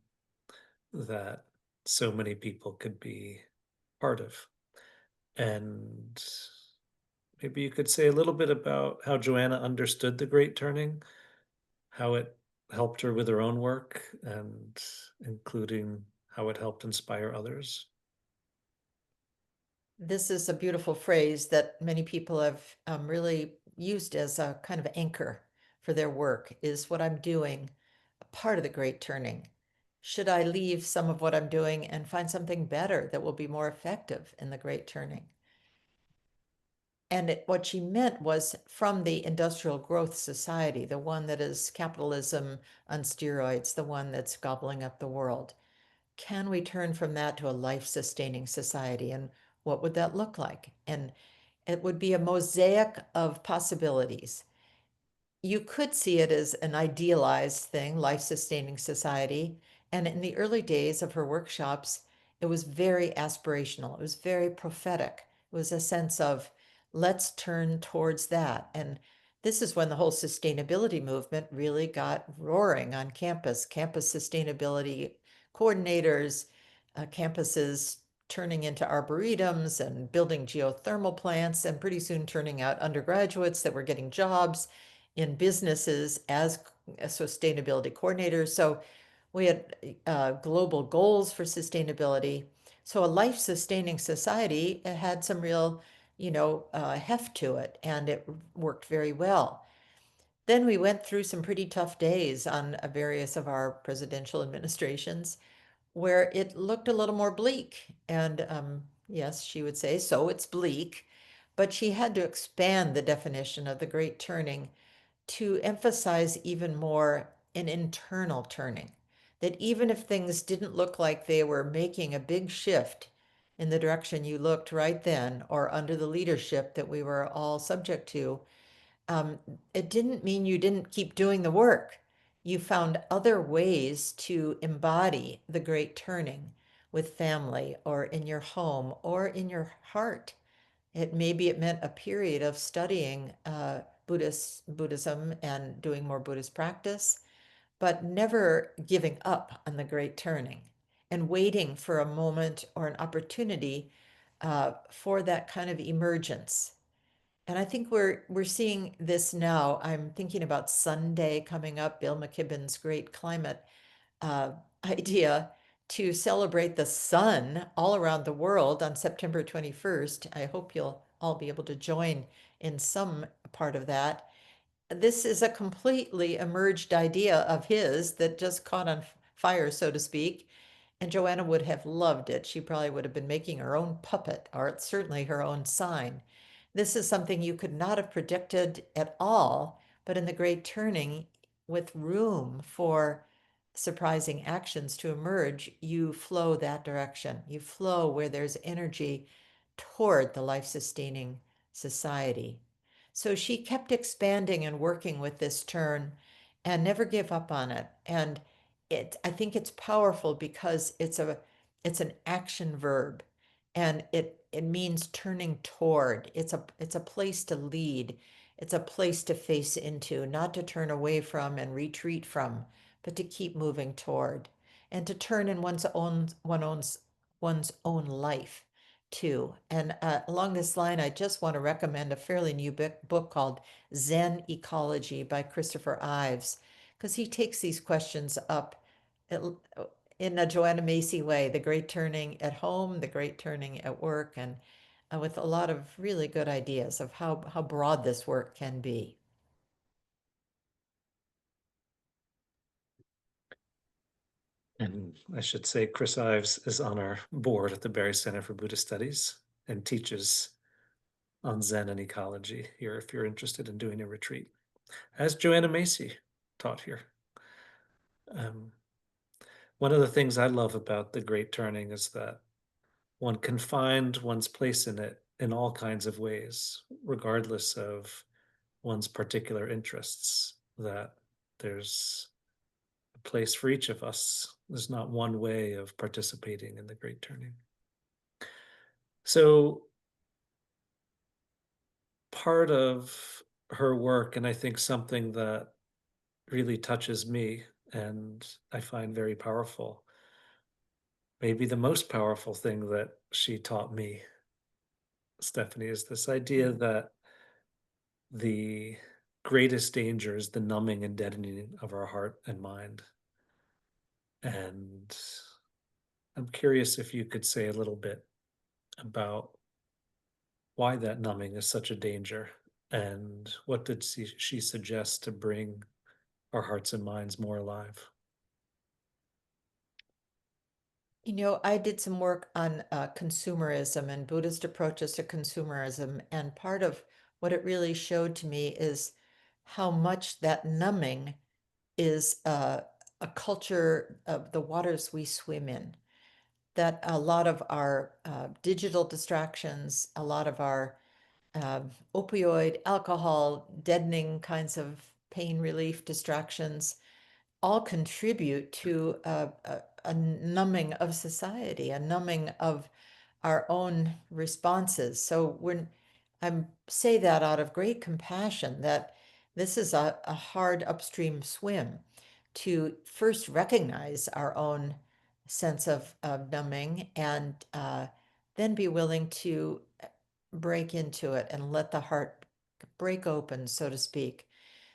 that so many people could be part of. And maybe you could say a little bit about how Joanna understood the Great Turning, how it helped her with her own work, and including how it helped inspire others. This is a beautiful phrase that many people have really used as a kind of anchor for their work. Is what I'm doing a part of the Great Turning? Should I leave some of what I'm doing and find something better that will be more effective in the Great Turning? And what she meant was from the industrial growth society, the one that is capitalism on steroids, the one that's gobbling up the world. Can we turn from that to a life-sustaining society? And what would that look like? And it would be a mosaic of possibilities. You could see it as an idealized thing, life-sustaining society. And in the early days of her workshops, it was very aspirational. It was very prophetic. It was a sense of, let's turn towards that. And this is when the whole sustainability movement really got roaring on campus. Campus sustainability coordinators, campuses turning into arboretums and building geothermal plants, and pretty soon turning out undergraduates that were getting jobs in businesses as sustainability coordinators. So we had global goals for sustainability. So a life-sustaining society had some real, heft to it, and it worked very well. Then we went through some pretty tough days on various of our presidential administrations where it looked a little more bleak. And yes, she would say, so it's bleak. But she had to expand the definition of the Great Turning to emphasize even more an internal turning. That even if things didn't look like they were making a big shift in the direction you looked right then, or under the leadership that we were all subject to, um, it didn't mean you didn't keep doing the work. You found other ways to embody the great turning with family or in your home or in your heart. Maybe it meant a period of studying Buddhism and doing more Buddhist practice, but never giving up on the great turning and waiting for a moment or an opportunity for that kind of emergence. And I think we're seeing this now. I'm thinking about Sunday coming up, Bill McKibben's great climate uh, idea to celebrate the sun all around the world on September 21st. I hope you'll all be able to join in some part of that. This is a completely emerged idea of his that just caught on fire, so to speak. And Joanna would have loved it. She probably would have been making her own puppet, or certainly her own sign. This is something you could not have predicted at all, but in the great turning, with room for surprising actions to emerge, you flow that direction. You flow where there's energy toward the life-sustaining society. So she kept expanding and working with this turn and never gave up on it. And I think it's powerful because it's an action verb, and it means turning toward. It's a place to lead. It's a place to face into, not to turn away from and retreat from, but to keep moving toward, and to turn in one's own life too. And along this line, I just want to recommend a fairly new book called Zen Ecology by Christopher Ives, because he takes these questions up in a Joanna Macy way, the great turning at home, the great turning at work, and with a lot of really good ideas of how broad this work can be. And I should say, Chris Ives is on our board at the Barry Center for Buddhist Studies and teaches on Zen and ecology here if you're interested in doing a retreat, as Joanna Macy taught here. Um, One of the things I love about the Great Turning is that one can find one's place in it in all kinds of ways, regardless of one's particular interests, that there's a place for each of us. There's not one way of participating in the Great Turning. So part of her work, and I think something that really touches me and I find very powerful, maybe the most powerful thing that she taught me, Stephanie, is this idea that the greatest danger is the numbing and deadening of our heart and mind. And I'm curious if you could say a little bit about why that numbing is such a danger, and what did she suggest to bring our hearts and minds more alive? You know, I did some work on consumerism and Buddhist approaches to consumerism, and part of what it really showed to me is how much that numbing is a culture of the waters we swim in. That a lot of our digital distractions, a lot of our opioid, alcohol, deadening kinds of pain relief distractions all contribute to a numbing of society, a numbing of our own responses. So when I say that out of great compassion, that this is a hard upstream swim to first recognize our own sense of numbing and then be willing to break into it and let the heart break open, so to speak.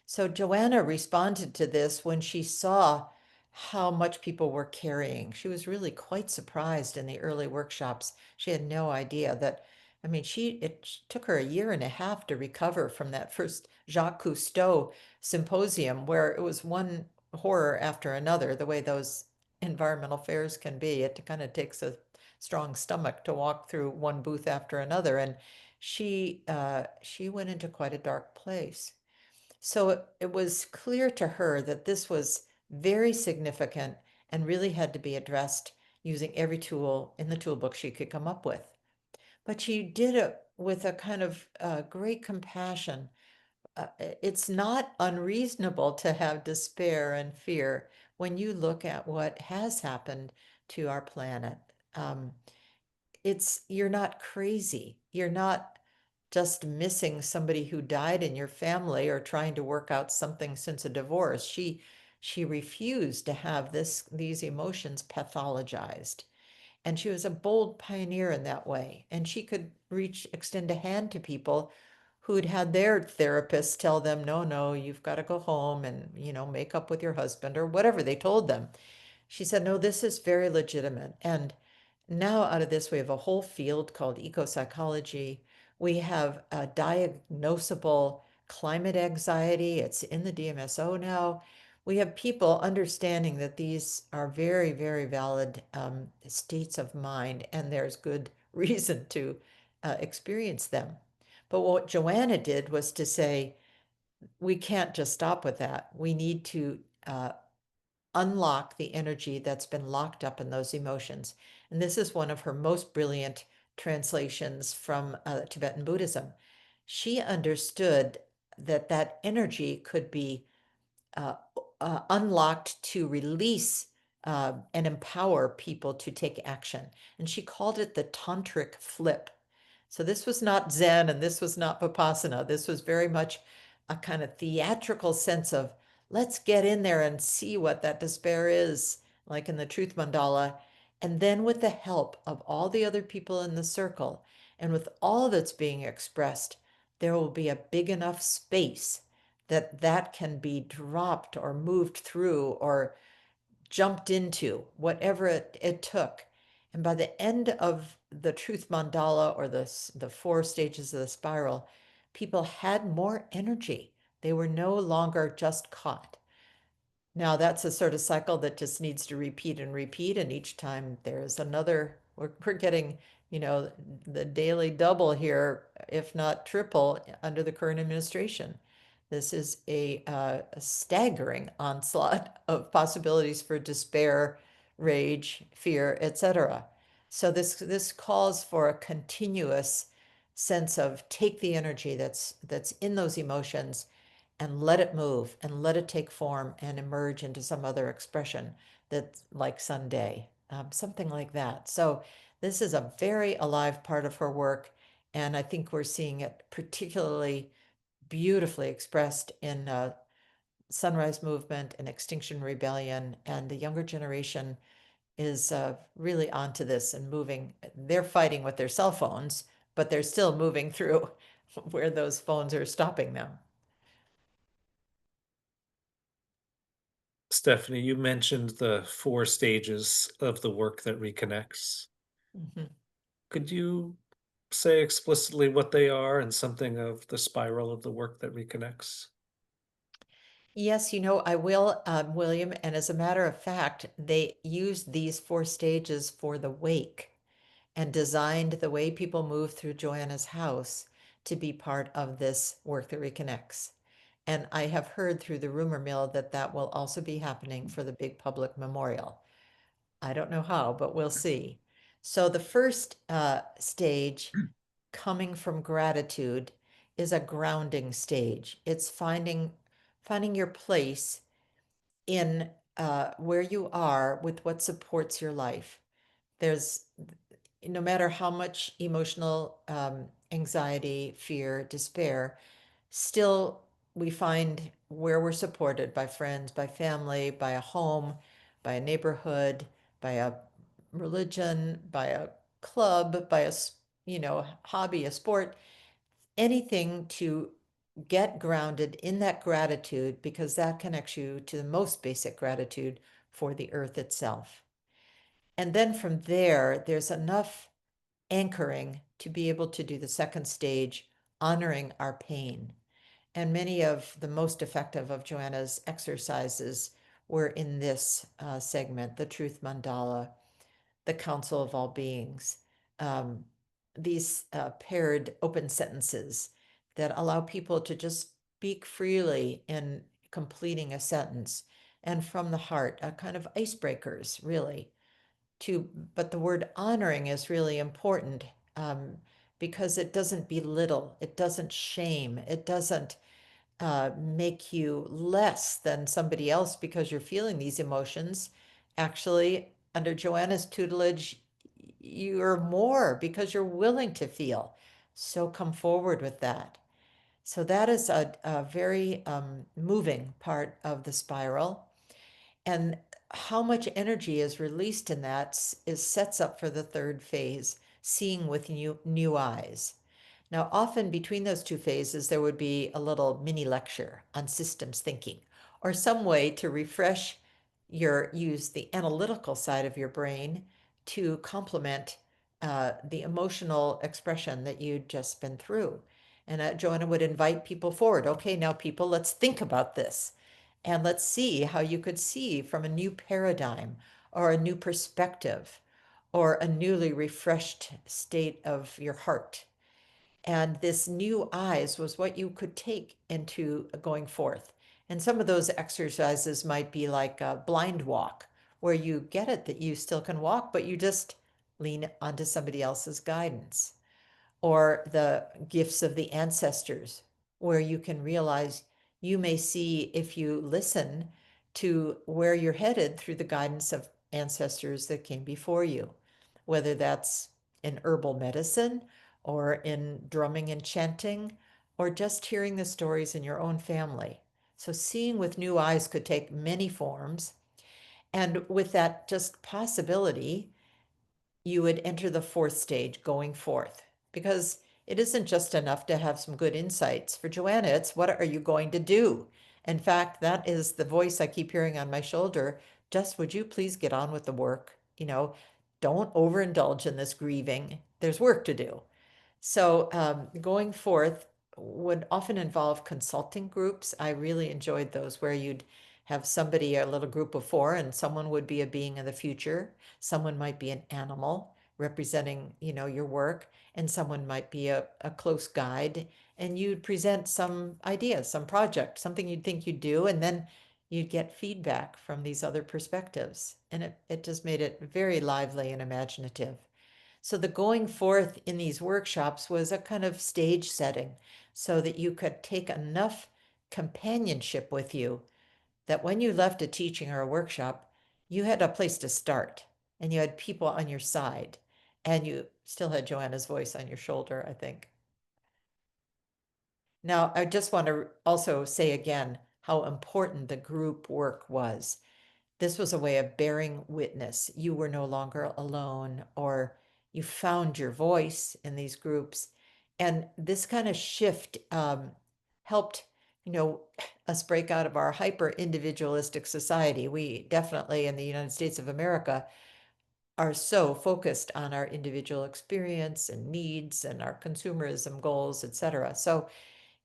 So Joanna responded to this when she saw how much people were carrying. She was really quite surprised in the early workshops. She had no idea that, I mean, it took her a year and a half to recover from that first Jacques Cousteau symposium where it was one horror after another, the way those environmental fairs can be. It kind of takes a strong stomach to walk through one booth after another. And she went into quite a dark place. So it was clear to her that this was very significant and really had to be addressed using every tool in the toolbook she could come up with. But she did it with a kind of great compassion. It's not unreasonable to have despair and fear when you look at what has happened to our planet. Um, you're not crazy. You're not just missing somebody who died in your family or trying to work out something since a divorce. She refused to have these emotions pathologized. And she was a bold pioneer in that way. And she could extend a hand to people who'd had their therapists tell them, no, no, you've got to go home and, make up with your husband or whatever they told them. She said, no, this is very legitimate. And now out of this, we have a whole field called ecopsychology. We have a diagnosable climate anxiety. It's in the DMSO now. We have people understanding that these are very, very valid states of mind, and there's good reason to experience them. But what Joanna did was to say, we can't just stop with that. We need to unlock the energy that's been locked up in those emotions. And this is one of her most brilliant translations from Tibetan Buddhism. She understood that that energy could be uh, unlocked to release and empower people to take action. And she called it the tantric flip. So this was not Zen and this was not Vipassana. This was very much a kind of theatrical sense of let's get in there and see what that despair is, like in the Truth Mandala. And then with the help of all the other people in the circle and with all that's being expressed, there will be a big enough space that can be dropped or moved through or jumped into, whatever it took. And by the end of the truth mandala or the four stages of the spiral, people had more energy. They were no longer just caught. Now that's a sort of cycle that just needs to repeat and repeat. And each time there's another, we're getting, the daily double here, if not triple, under the current administration. This is a staggering onslaught of possibilities for despair, rage, fear, etc. So this calls for a continuous sense of take the energy that's in those emotions and let it move and let it take form and emerge into some other expression that's like Sunday, something like that. So this is a very alive part of her work, and I think we're seeing it particularly beautifully expressed in Sunrise Movement and Extinction Rebellion, and the younger generation is really onto this and moving. They're fighting with their cell phones, but they're still moving through where those phones are stopping them. Stephanie, you mentioned the 4 stages of the work that reconnects. Mhm. Could you say explicitly what they are and something of the spiral of the work that reconnects? Yes, I will, William. And as a matter of fact, they used these 4 stages for the wake and designed the way people move through Joanna's house to be part of this work that reconnects. And I have heard through the rumor mill that that will also be happening for the big public memorial. I don't know how, but we'll see. So the first stage, coming from gratitude, is a grounding stage. It's finding your place in where you are with what supports your life. There's no matter how much emotional anxiety, fear, despair, still we find where we're supported by friends, by family, by a home, by a neighborhood, by a religion, by a club, by a hobby, a sport, anything to get grounded in that gratitude because that connects you to the most basic gratitude for the earth itself. And then from there, there's enough anchoring to be able to do the second stage, honoring our pain. And many of the most effective of Joanna's exercises were in this segment, the Truth Mandala, the Council of All Beings, um, these paired open sentences that allow people to just speak freely in completing a sentence and from the heart, kind of icebreakers, really. But the word honoring is really important um, because it doesn't belittle, it doesn't shame, it doesn't make you less than somebody else because you're feeling these emotions. Actually, under Joanna's tutelage, you're more because you're willing to feel. So come forward with that. So that is a very moving part of the spiral. And how much energy is released in that is sets up for the third phase, seeing with new eyes. Now, often between those 2 phases, there would be a little mini lecture on systems thinking or some way to refresh use the analytical side of your brain to complement the emotional expression that you'd just been through. And Joanna would invite people forward. Okay, now people, let's think about this. And let's see how you could see from a new paradigm or a new perspective or a newly refreshed state of your heart. And this new eyes was what you could take into going forth. And some of those exercises might be like a blind walk, where you get it that you still can walk, but you just lean onto somebody else's guidance. Or the gifts of the ancestors, where you can realize you may see if you listen to where you're headed through the guidance of ancestors that came before you, whether that's in herbal medicine or in drumming and chanting or just hearing the stories in your own family. So seeing with new eyes could take many forms. And with that just possibility, you would enter the fourth stage, going forth, because it isn't just enough to have some good insights. For Joanna, it's what are you going to do? In fact, that is the voice I keep hearing on my shoulder. Just would you please get on with the work? Don't overindulge in this grieving. There's work to do. So going forth would often involve consulting groups. I really enjoyed those where you'd have somebody, a little group of 4, and someone would be a being of the future. Someone might be an animal representing, your work, and someone might be a close guide. And you'd present some ideas, some project, something you'd think you'd do, and then you'd get feedback from these other perspectives. And it just made it very lively and imaginative. So the going forth in these workshops was a kind of stage setting so that you could take enough companionship with you that when you left a teaching or a workshop, you had a place to start and you had people on your side and you still had Joanna's voice on your shoulder, I think. Now, I just want to also say again how important the group work was. This was a way of bearing witness. You were no longer alone, or you found your voice in these groups. And this kind of shift helped, you know, us break out of our hyper individualistic society. We definitely in the United States of America are so focused on our individual experience and needs and our consumerism goals, etc. So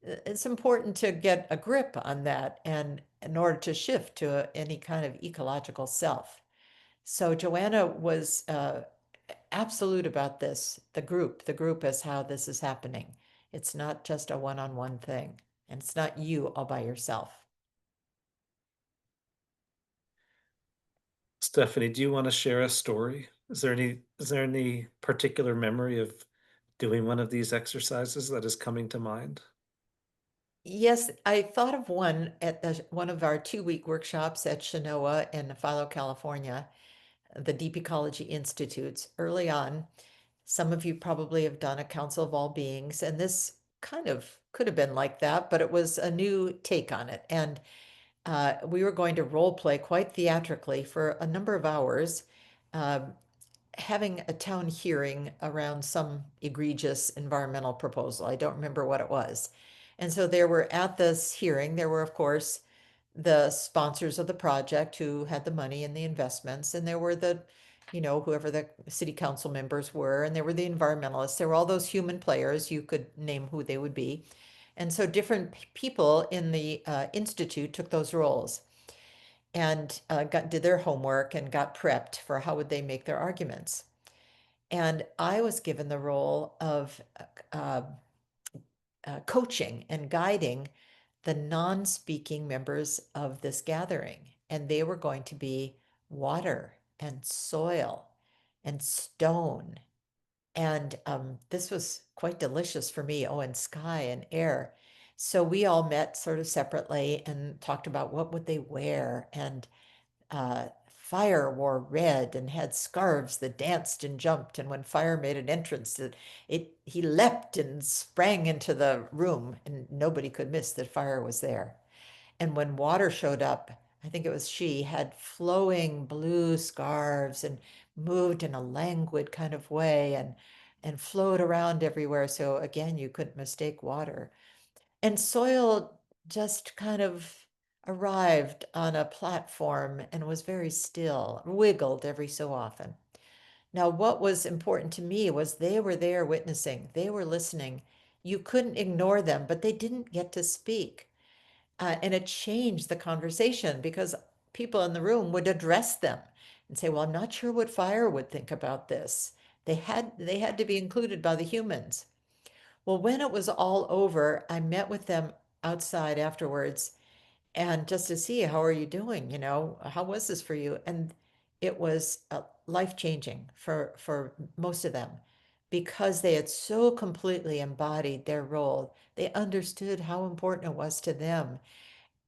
it's important to get a grip on that and in order to shift to any kind of ecological self. So Joanna was absolute about this. The group is how this is happening. It's not just a one-on-one thing, and it's not you all by yourself. Stephanie, do you want to share a story? Is there any particular memory of doing one of these exercises that is coming to mind? Yes, I thought of one at one of our 2-week workshops at Chenoa in Philo, California, the Deep Ecology Institutes. Early on, some of you probably have done a Council of All Beings, and this kind of could have been like that, but it was a new take on it. And we were going to role play quite theatrically for a number of hours, um, having a town hearing around some egregious environmental proposal. I don't remember what it was. And so there were at this hearing, there were, of course, the sponsors of the project who had the money and the investments, and there were the, whoever the city council members were, and there were the environmentalists. There were all those human players. You could name who they would be. And so different people in the institute took those roles and did their homework and got prepped for how would they make their arguments. And I was given the role of uh, coaching and guiding the non-speaking members of this gathering. And they were going to be water and soil and stone. And this was quite delicious for me. Oh, and sky and air. So we all met sort of separately and talked about what would they wear. And Fire wore red and had scarves that danced and jumped. And when Fire made an entrance, he leapt and sprang into the room, and nobody could miss that Fire was there. And when Water showed up, I think it was she had flowing blue scarves and moved in a languid kind of way and flowed around everywhere. So again, you couldn't mistake Water. And Soil just kind of arrived on a platform and was very still, wiggled every so often. Now, what was important to me was they were there witnessing, they were listening. You couldn't ignore them, but they didn't get to speak. And it changed the conversation because people in the room would address them and say, well, I'm not sure what Fire would think about this. They had to be included by the humans. Well, when it was all over, I met with them outside afterwards and just to see how are you doing, how was this for you? And it was life-changing for most of them because they had so completely embodied their role. They understood how important it was to them.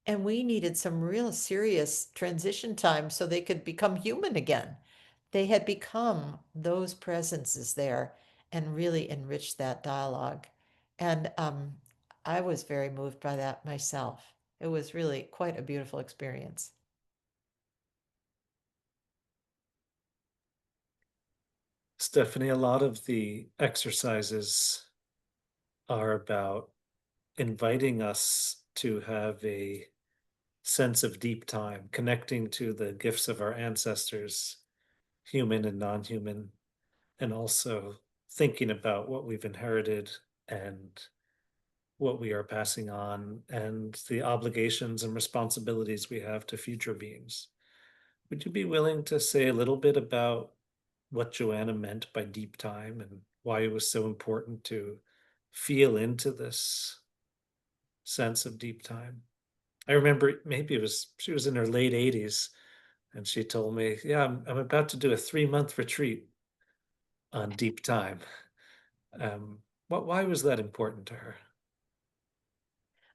And we needed some real serious transition time so they could become human again. They had become those presences there and really enriched that dialogue. And I was very moved by that myself. It was really quite a beautiful experience. Stephanie, a lot of the exercises are about inviting us to have a sense of deep time, connecting to the gifts of our ancestors, human and non-human, and also thinking about what we've inherited and what we are passing on and the obligations and responsibilities we have to future beings. Would you be willing to say a little bit about what Joanna meant by deep time and why it was so important to feel into this sense of deep time? I remember maybe it was she was in her late 80s and she told me, yeah, I'm about to do a 3-month retreat on deep time. Why was that important to her?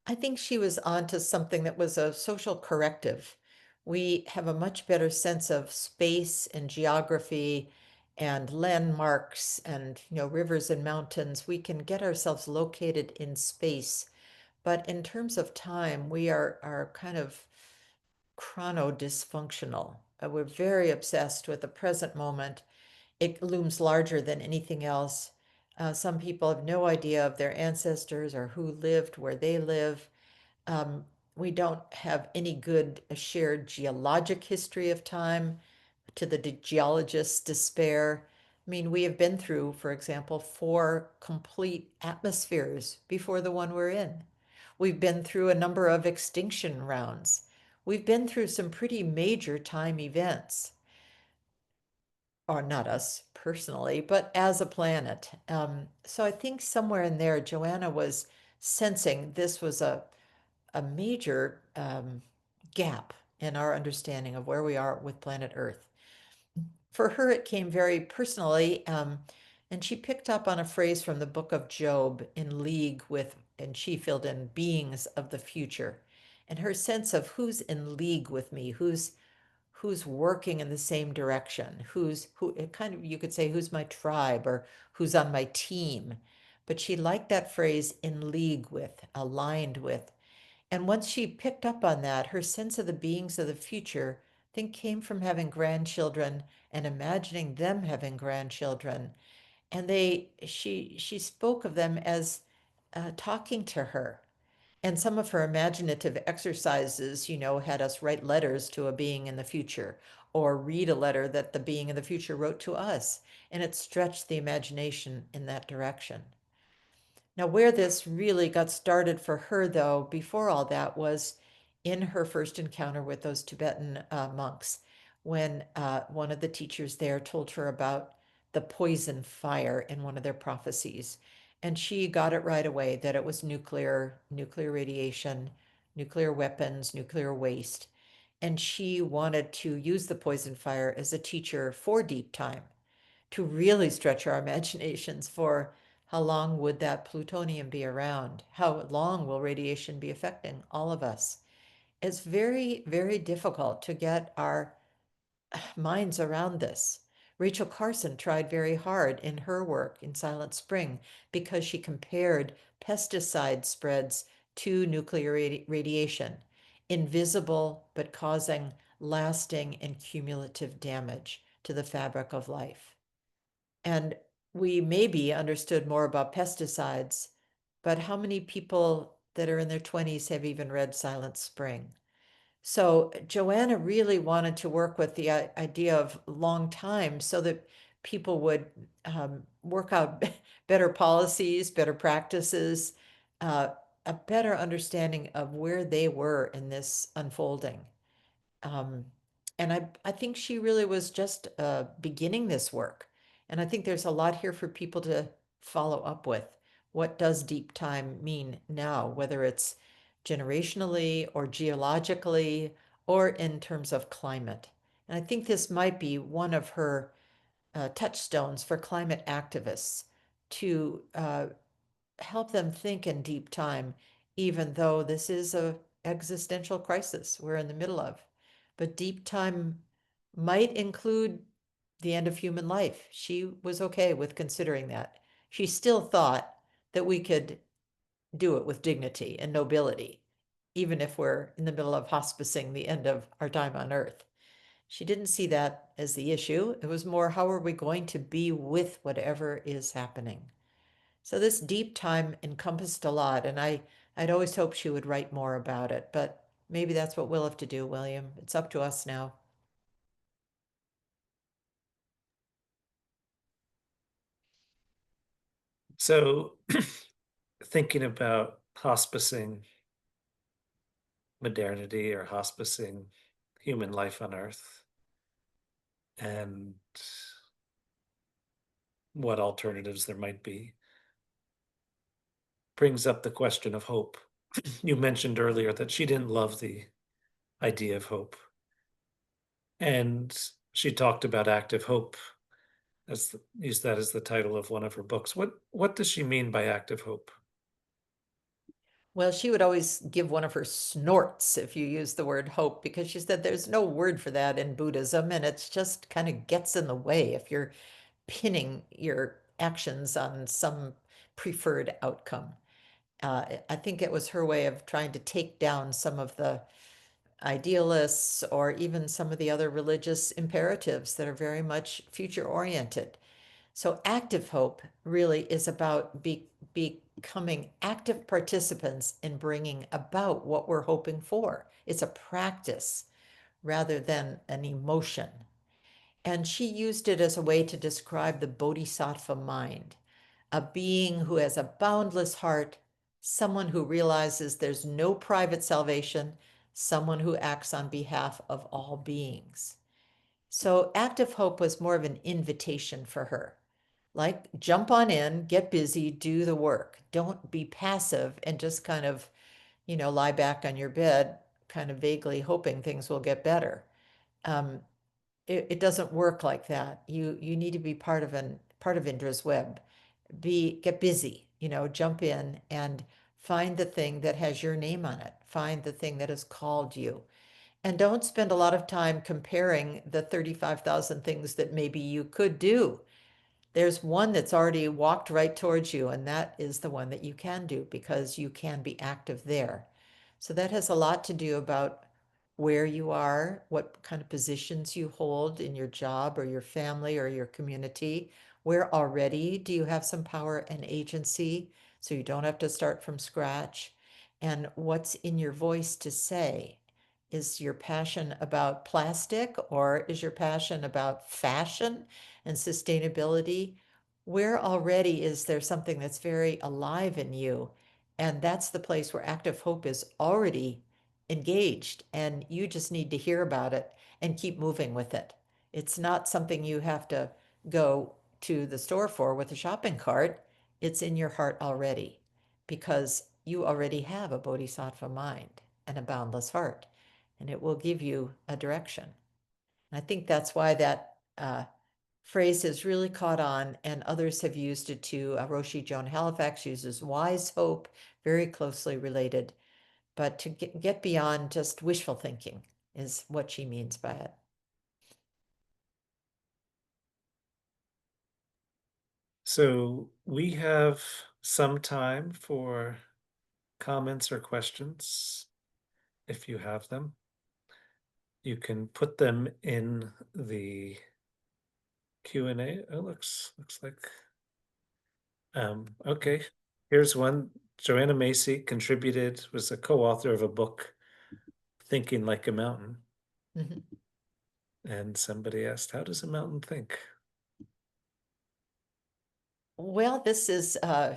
I think she was onto something that was a social corrective. We have a much better sense of space and geography and landmarks and rivers and mountains. We can get ourselves located in space. But in terms of time, we are kind of chrono dysfunctional. We're very obsessed with the present moment. It looms larger than anything else. Some people have no idea of their ancestors or who lived where they live. Um, we don't have any good shared geologic history of time to the geologists' despair. I mean, we have been through, for example, 4 complete atmospheres before the one we're in. We've been through a number of extinction rounds. We've been through some pretty major time events, or not us personally, but as a planet. So I think somewhere in there, Joanna was sensing this was a major gap in our understanding of where we are with planet Earth. For her, it came very personally, and she picked up on a phrase from the book of Job in league with, and she filled in beings of the future. And her sense of who's in league with me, who's working in the same direction, who it kind of, you could say, who's my tribe or who's on my team. But she liked that phrase in league with, aligned with. And once she picked up on that, her sense of the beings of the future, I think, came from having grandchildren and imagining them having grandchildren. And she spoke of them as talking to her. And some of her imaginative exercises, had us write letters to a being in the future or read a letter that the being in the future wrote to us. And it stretched the imagination in that direction. Now, where this really got started for her, though, before all that, was in her first encounter with those Tibetan monks, when one of the teachers there told her about the poison fire in one of their prophecies. And she got it right away that it was nuclear radiation, nuclear weapons, nuclear waste. And she wanted to use the poison fire as a teacher for deep time to really stretch our imaginations for how long would that plutonium be around? How long will radiation be affecting all of us? It's very, very difficult to get our minds around this. Rachel Carson tried very hard in her work in Silent Spring because she compared pesticide spreads to nuclear radiation, invisible but causing lasting and cumulative damage to the fabric of life. And we maybe understood more about pesticides, but how many people that are in their 20s have even read Silent Spring? So Joanna really wanted to work with the idea of long time so that people would work out better policies, better practices, uh, a better understanding of where they were in this unfolding. Um, and I think she really was just beginning this work. And I think there's a lot here for people to follow up with. What does deep time mean now, whether it's generationally or geologically or in terms of climate? And I think this might be one of her touchstones for climate activists to help them think in deep time, even though this is a existential crisis we're in the middle of. But deep time might include the end of human life. She was okay with considering that. She still thought that we could do it with dignity and nobility, even if we're in the middle of hospicing the end of our time on Earth. She didn't see that as the issue. It was more, how are we going to be with whatever is happening? So this deep time encompassed a lot, and I'd always hoped she would write more about it, but maybe that's what we'll have to do, William. It's up to us now. So, thinking about hospicing modernity or hospicing human life on Earth and what alternatives there might be brings up the question of hope. You mentioned earlier that she didn't love the idea of hope, and she talked about active hope as used that as the title of one of her books. What does she mean by active hope? Well, she would always give one of her snorts if you use the word hope, because she said there's no word for that in Buddhism, and it's just kind of gets in the way if you're pinning your actions on some preferred outcome. I think it was her way of trying to take down some of the idealists or even some of the other religious imperatives that are very much future oriented. So active hope really is about becoming active participants in bringing about what we're hoping for. It's a practice rather than an emotion. And she used it as a way to describe the bodhisattva mind, a being who has a boundless heart, someone who realizes there's no private salvation, someone who acts on behalf of all beings. So active hope was more of an invitation for her. Like, jump on in, get busy, do the work. Don't be passive and just kind of, lie back on your bed, kind of vaguely hoping things will get better. Um, it doesn't work like that. You need to be part of Indra's web. Get busy, jump in and find the thing that has your name on it. Find the thing that has called you. And don't spend a lot of time comparing the 35,000 things that maybe you could do. There's one that's already walked right towards you, and that is the one that you can do because you can be active there. So that has a lot to do about where you are, what kind of positions you hold in your job or your family or your community. Where already do you have some power and agency so you don't have to start from scratch? And what's in your voice to say? Is your passion about plastic or is your passion about fashion and sustainability? Where already is there something that's very alive in you? And that's the place where active hope is already engaged, and you just need to hear about it and keep moving with it. It's not something you have to go to the store for with a shopping cart. It's in your heart already because you already have a bodhisattva mind and a boundless heart, and it will give you a direction. And I think that's why that phrase has really caught on, and others have used it too. Roshi Joan Halifax uses wise hope, very closely related. But to get beyond just wishful thinking is what she means by it. So we have some time for comments or questions. If you have them, you can put them in the Q&A. Oh, looks like okay. Here's one. Joanna Macy contributed, was a co-author of a book, Thinking Like a Mountain. Mhm. And somebody asked, how does a mountain think? Well, this is a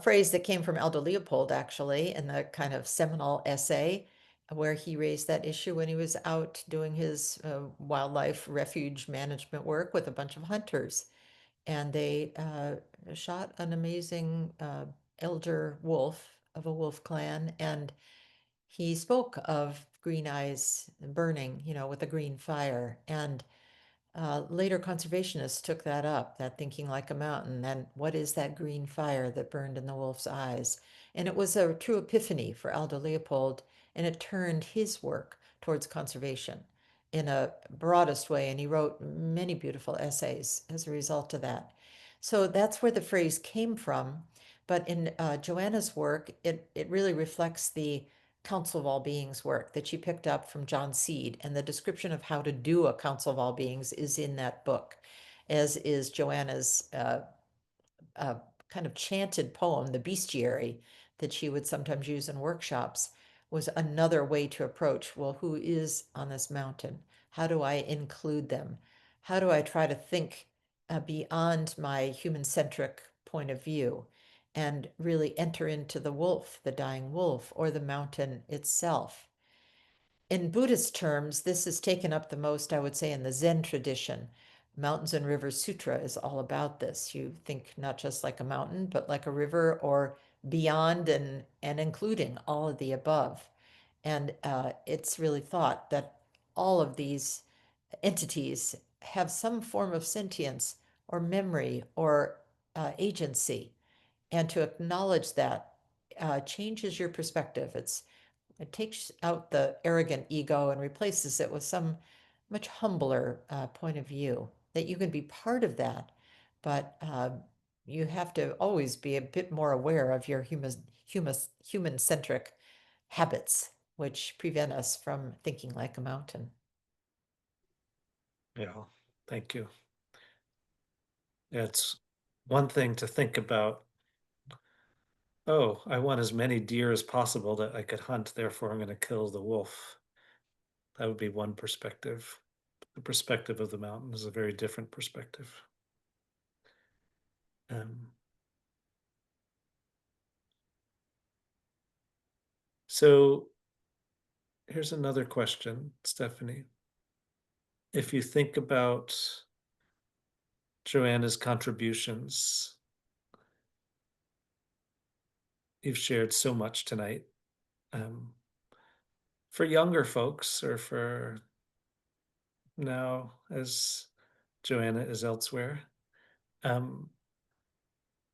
phrase that came from Aldo Leopold, actually, in the kind of seminal essay where he raised that issue when he was out doing his wildlife refuge management work with a bunch of hunters. And they shot an amazing elder wolf of a wolf clan. And he spoke of green eyes burning, with a green fire. And later conservationists took that up, that thinking like a mountain. And what is that green fire that burned in the wolf's eyes? And it was a true epiphany for Aldo Leopold, and it turned his work towards conservation in a broadest way. And he wrote many beautiful essays as a result of that. So that's where the phrase came from. But in Joanna's work, it really reflects the Council of All Beings work that she picked up from John Seed, and the description of how to do a Council of All Beings is in that book, as is Joanna's kind of chanted poem, The Bestiary, that she would sometimes use in workshops, was another way to approach, well, who is on this mountain? How do I include them? How do I try to think beyond my human-centric point of view and really enter into the wolf, the dying wolf, or the mountain itself? In Buddhist terms, this is taken up the most, I would say, in the Zen tradition. Mountains and Rivers Sutra is all about this. You think not just like a mountain, but like a river, or beyond and including all of the above. And it's really thought that all of these entities have some form of sentience or memory or agency. And to acknowledge that changes your perspective. It takes out the arrogant ego and replaces it with some much humbler point of view that you can be part of that, but you have to always be a bit more aware of your human-centric habits, which prevent us from thinking like a mountain. Yeah, thank you. It's one thing to think about, oh, I want as many deer as possible that I could hunt, therefore I'm going to kill the wolf. That would be one perspective. The perspective of the mountain is a very different perspective. Um, so here's another question, Stephanie. If you think about Joanna's contributions, you've shared so much tonight. Um, for younger folks, or for now as Joanna is elsewhere, um,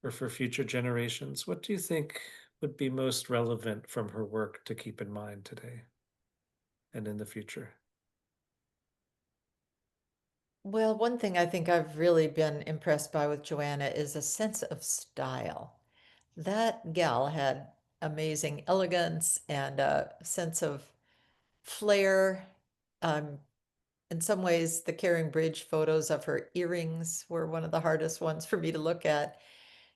or for future generations, what do you think would be most relevant from her work to keep in mind today and in the future? Well, one thing I think I've really been impressed by with Joanna is a sense of style. That gal had amazing elegance and a sense of flair. Um, in some ways, the Caring Bridge photos of her earrings were one of the hardest ones for me to look at.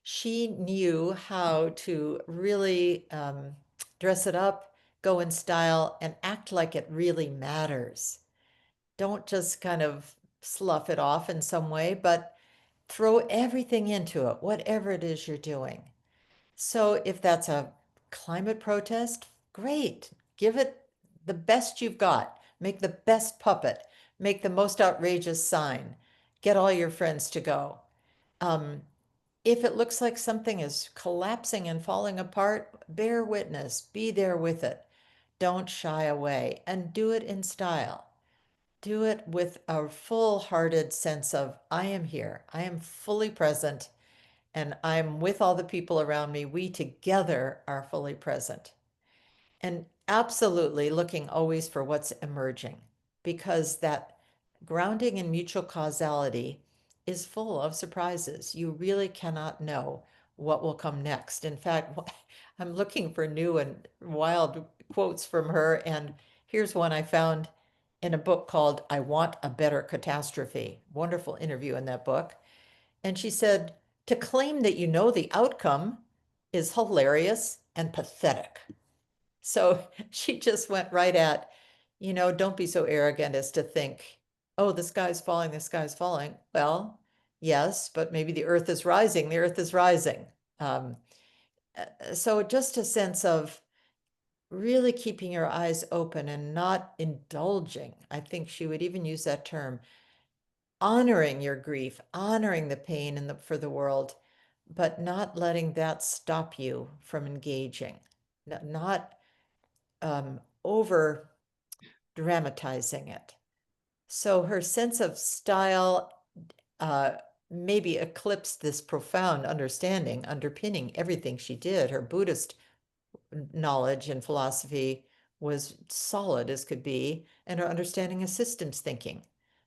She knew how to really dress it up, go in style, and act like it really matters. Don't just kind of slough it off in some way, but throw everything into it, whatever it is you're doing. So if that's a climate protest, great. Give it the best you've got. Make the best puppet. Make the most outrageous sign. Get all your friends to go. Um, if it looks like something is collapsing and falling apart, bear witness. Be there with it. Don't shy away and do it in style. Do it with a full-hearted sense of, I am here. I am fully present and I'm with all the people around me. We together are fully present. And absolutely looking always for what's emerging, because that grounding in mutual causality is full of surprises. You really cannot know what will come next. In fact, I'm looking for new and wild quotes from her, and here's one I found in a book called I Want a Better Catastrophe. Wonderful interview in that book. And she said, to claim that you know the outcome is hilarious and pathetic. So she just went right at, don't be so arrogant as to think, oh, the sky's falling, the sky's falling. Well, yes, but maybe the earth is rising, the earth is rising. Um, so just a sense of really keeping your eyes open and not indulging. I think she would even use that term, honoring your grief, honoring the pain for the world, but not letting that stop you from engaging, not over dramatizing it. So her sense of style uh, maybe eclipsed this profound understanding underpinning everything she did. Her Buddhist knowledge and philosophy was solid as could be, and her understanding of systems thinking.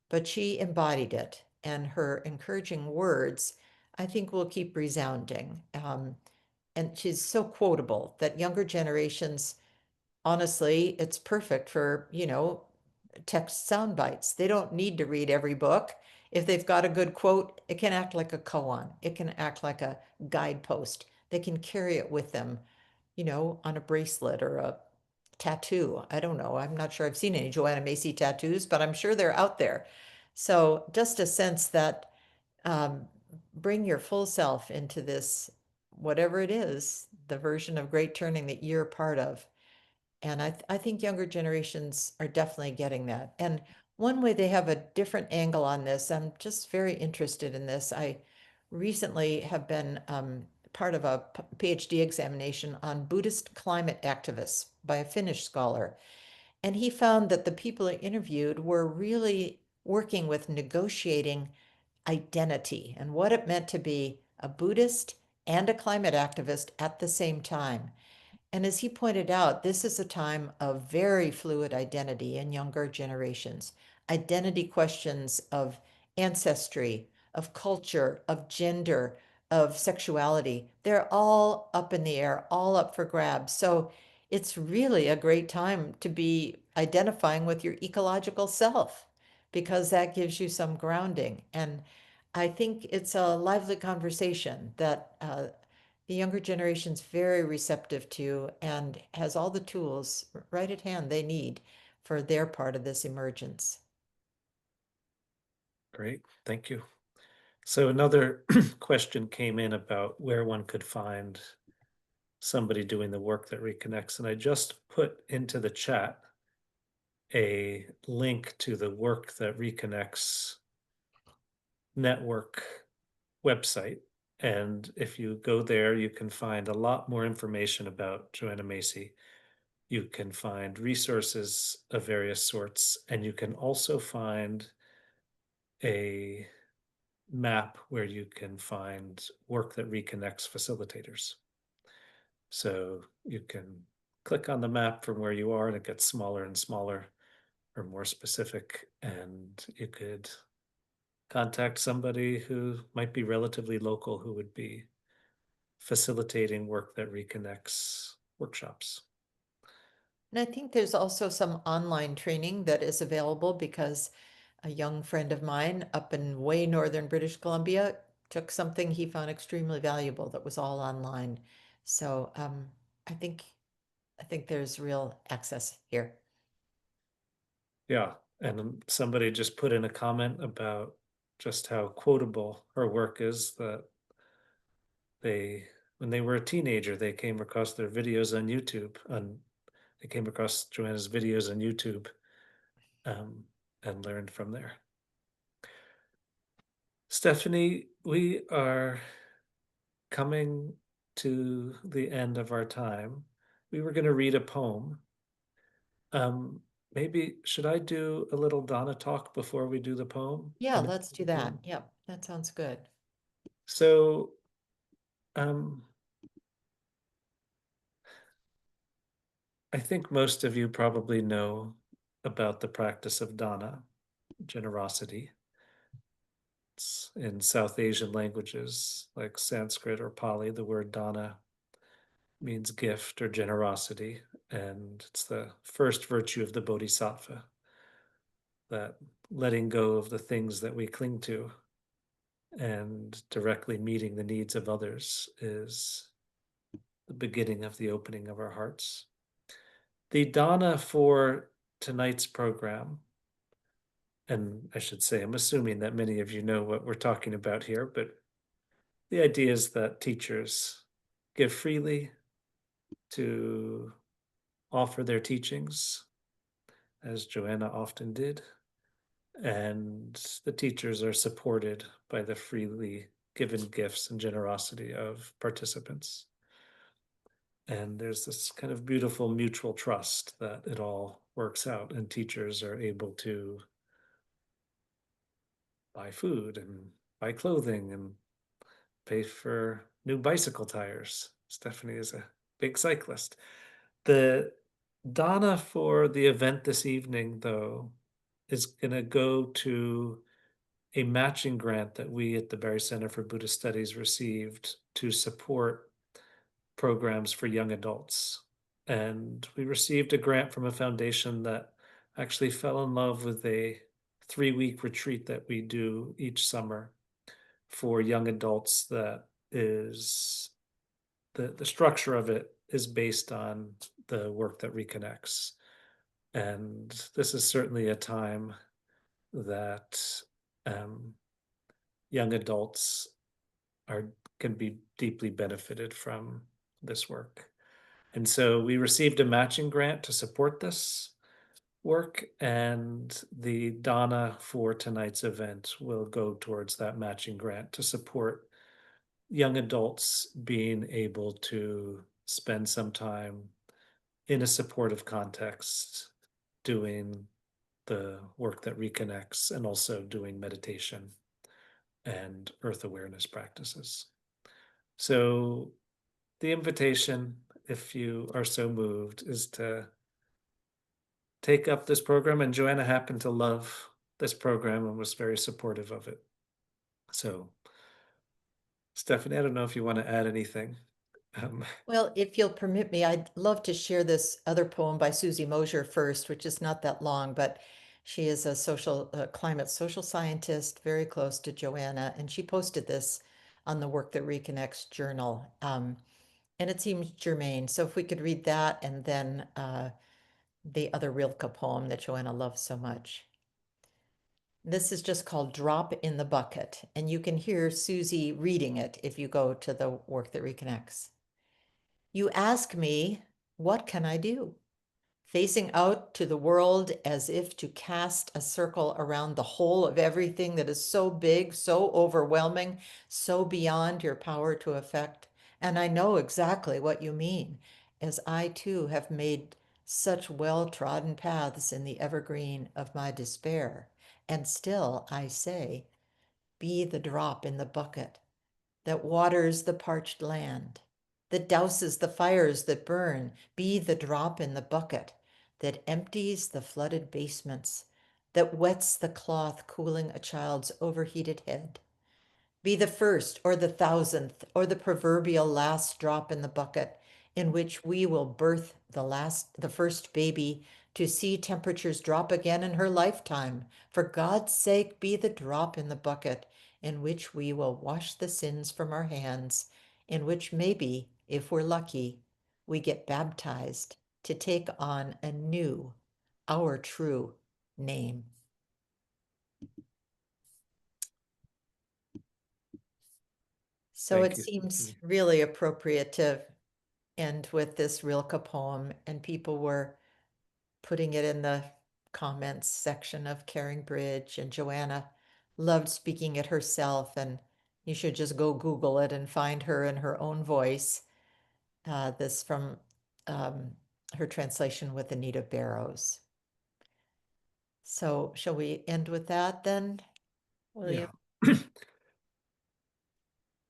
But she embodied it, and her encouraging words, I think, will keep resounding. And she's so quotable that younger generations, honestly, it's perfect for, text sound bites. They don't need to read every book. If they've got a good quote, it can act like a koan. It can act like a guidepost. They can carry it with them, on a bracelet or a tattoo. I don't know. I'm not sure I've seen any Joanna Macy tattoos, but I'm sure they're out there. So just a sense that um, bring your full self into this, whatever it is, the version of great turning that you're part of. And I think younger generations are definitely getting that. And one way they have a different angle on this, I'm just very interested in this. I recently have been part of a PhD examination on Buddhist climate activists by a Finnish scholar. And he found that the people he interviewed were really working with negotiating identity and what it meant to be a Buddhist and a climate activist at the same time. And as he pointed out, this is a time of very fluid identity in younger generations. Identity questions of ancestry, of culture, of gender, of sexuality, they're all up in the air, all up for grabs. So it's really a great time to be identifying with your ecological self because that gives you some grounding. And I think it's a lively conversation that the younger generation's very receptive to and has all the tools right at hand they need for their part of this emergence. Great, thank you. So another question came in about where one could find somebody doing the work that reconnects, and I just put into the chat a link to the work that reconnects network website. And if you go there, you can find a lot more information about Joanna Macy. You can find resources of various sorts, and you can also find a map where you can find work that reconnects facilitators. So you can click on the map from where you are, and it gets smaller and smaller or more specific, and you could contact somebody who might be relatively local who would be facilitating work that reconnects workshops. And I think there's also some online training that is available because a young friend of mine up in way northern British Columbia took something he found extremely valuable that was all online. So I think I think there's real access here. Yeah. And somebody just put in a comment about just how quotable her work is, that they, when they were a teenager, they came across their videos on YouTube. They came across Joanna's videos on YouTube, um, and learned from there. Stephanie, we are coming to the end of our time. We were going to read a poem. Um, Maybe should I do a little Donna talk before we do the poem? Yeah, Introduce let's do the that. poem? Yep, that sounds good. So, um, I think most of you probably know about the practice of dana, generosity. It's in South Asian languages like Sanskrit or Pali. The word dana means gift or generosity, and it's the first virtue of the bodhisattva, that letting go of the things that we cling to and directly meeting the needs of others is the beginning of the opening of our hearts. The dana for tonight's program, and I should say, I'm assuming that many of you know what we're talking about here, but the idea is that teachers give freely to offer their teachings, as Joanna often did, and the teachers are supported by the freely given gifts and generosity of participants. And there's this kind of beautiful mutual trust that it all works out, and teachers are able to buy food and buy clothing and pay for new bicycle tires. Stephanie is a big cyclist. The dana for the event this evening, though, is going to go to a matching grant that we at the Barry Center for Buddhist Studies received to support programs for young adults. And we received a grant from a foundation that actually fell in love with a 3-week retreat that we do each summer for young adults, that is, the structure of it is based on the work that reconnects. And this is certainly a time that um, young adults are can be deeply benefited from this work. And so we received a matching grant to support this work, and the dana for tonight's event will go towards that matching grant to support young adults being able to spend some time in a supportive context doing the work that reconnects, and also doing meditation and earth awareness practices. So the invitation, if you are so moved, is to take up this program. And Joanna happened to love this program and was very supportive of it. So, Stephanie, I don't know if you want to add anything. Um, Well, if you'll permit me, I'd love to share this other poem by Susie Mosier first, which is not that long, but She is a climate social scientist, very close to Joanna, and she posted this on the Work That Reconnects journal. And it seems germane. So if we could read that and then the other Rilke poem that Joanna loves so much. This is just called Drop in the Bucket, and you can hear Susie reading it if you go to the Work That Reconnects. You ask me, what can I do? Facing out to the world as if to cast a circle around the whole of everything that is so big, so overwhelming, so beyond your power to affect. And I know exactly what you mean, as I too have made such well-trodden paths in the evergreen of my despair. And still I say, be the drop in the bucket that waters the parched land, that douses the fires that burn, be the drop in the bucket that empties the flooded basements, that wets the cloth cooling a child's overheated head. Be the first or the thousandth or the proverbial last drop in the bucket in which we will birth the first baby to see temperatures drop again in her lifetime. For God's sake, be the drop in the bucket in which we will wash the sins from our hands, in which maybe, if we're lucky, we get baptized to take on a new, our true name. So Thank it you, seems Stephanie. really appropriate to end with this Rilke poem, and people were putting it in the comments section of Caring Bridge, and Joanna loved speaking it herself, and you should just go Google it and find her in her own voice. This from um, her translation with Anita Barrows. So shall we end with that then, William? Yeah.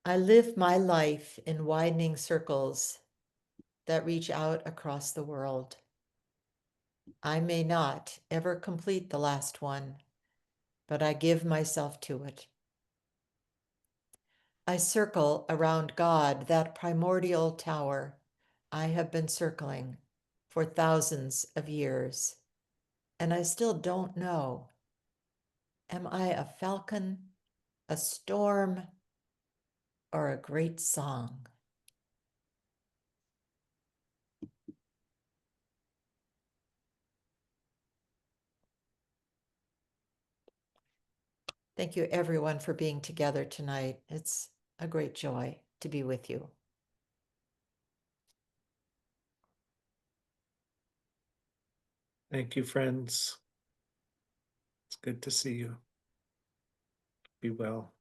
I live my life in widening circles that reach out across the world. I may not ever complete the last one, but I give myself to it. I circle around God, that primordial tower I have been circling for thousands of years, and I still don't know. Am I a falcon, a storm, or a great song? Thank you, everyone, for being together tonight. It's a great joy to be with you. Thank you, friends. It's good to see you. Be well.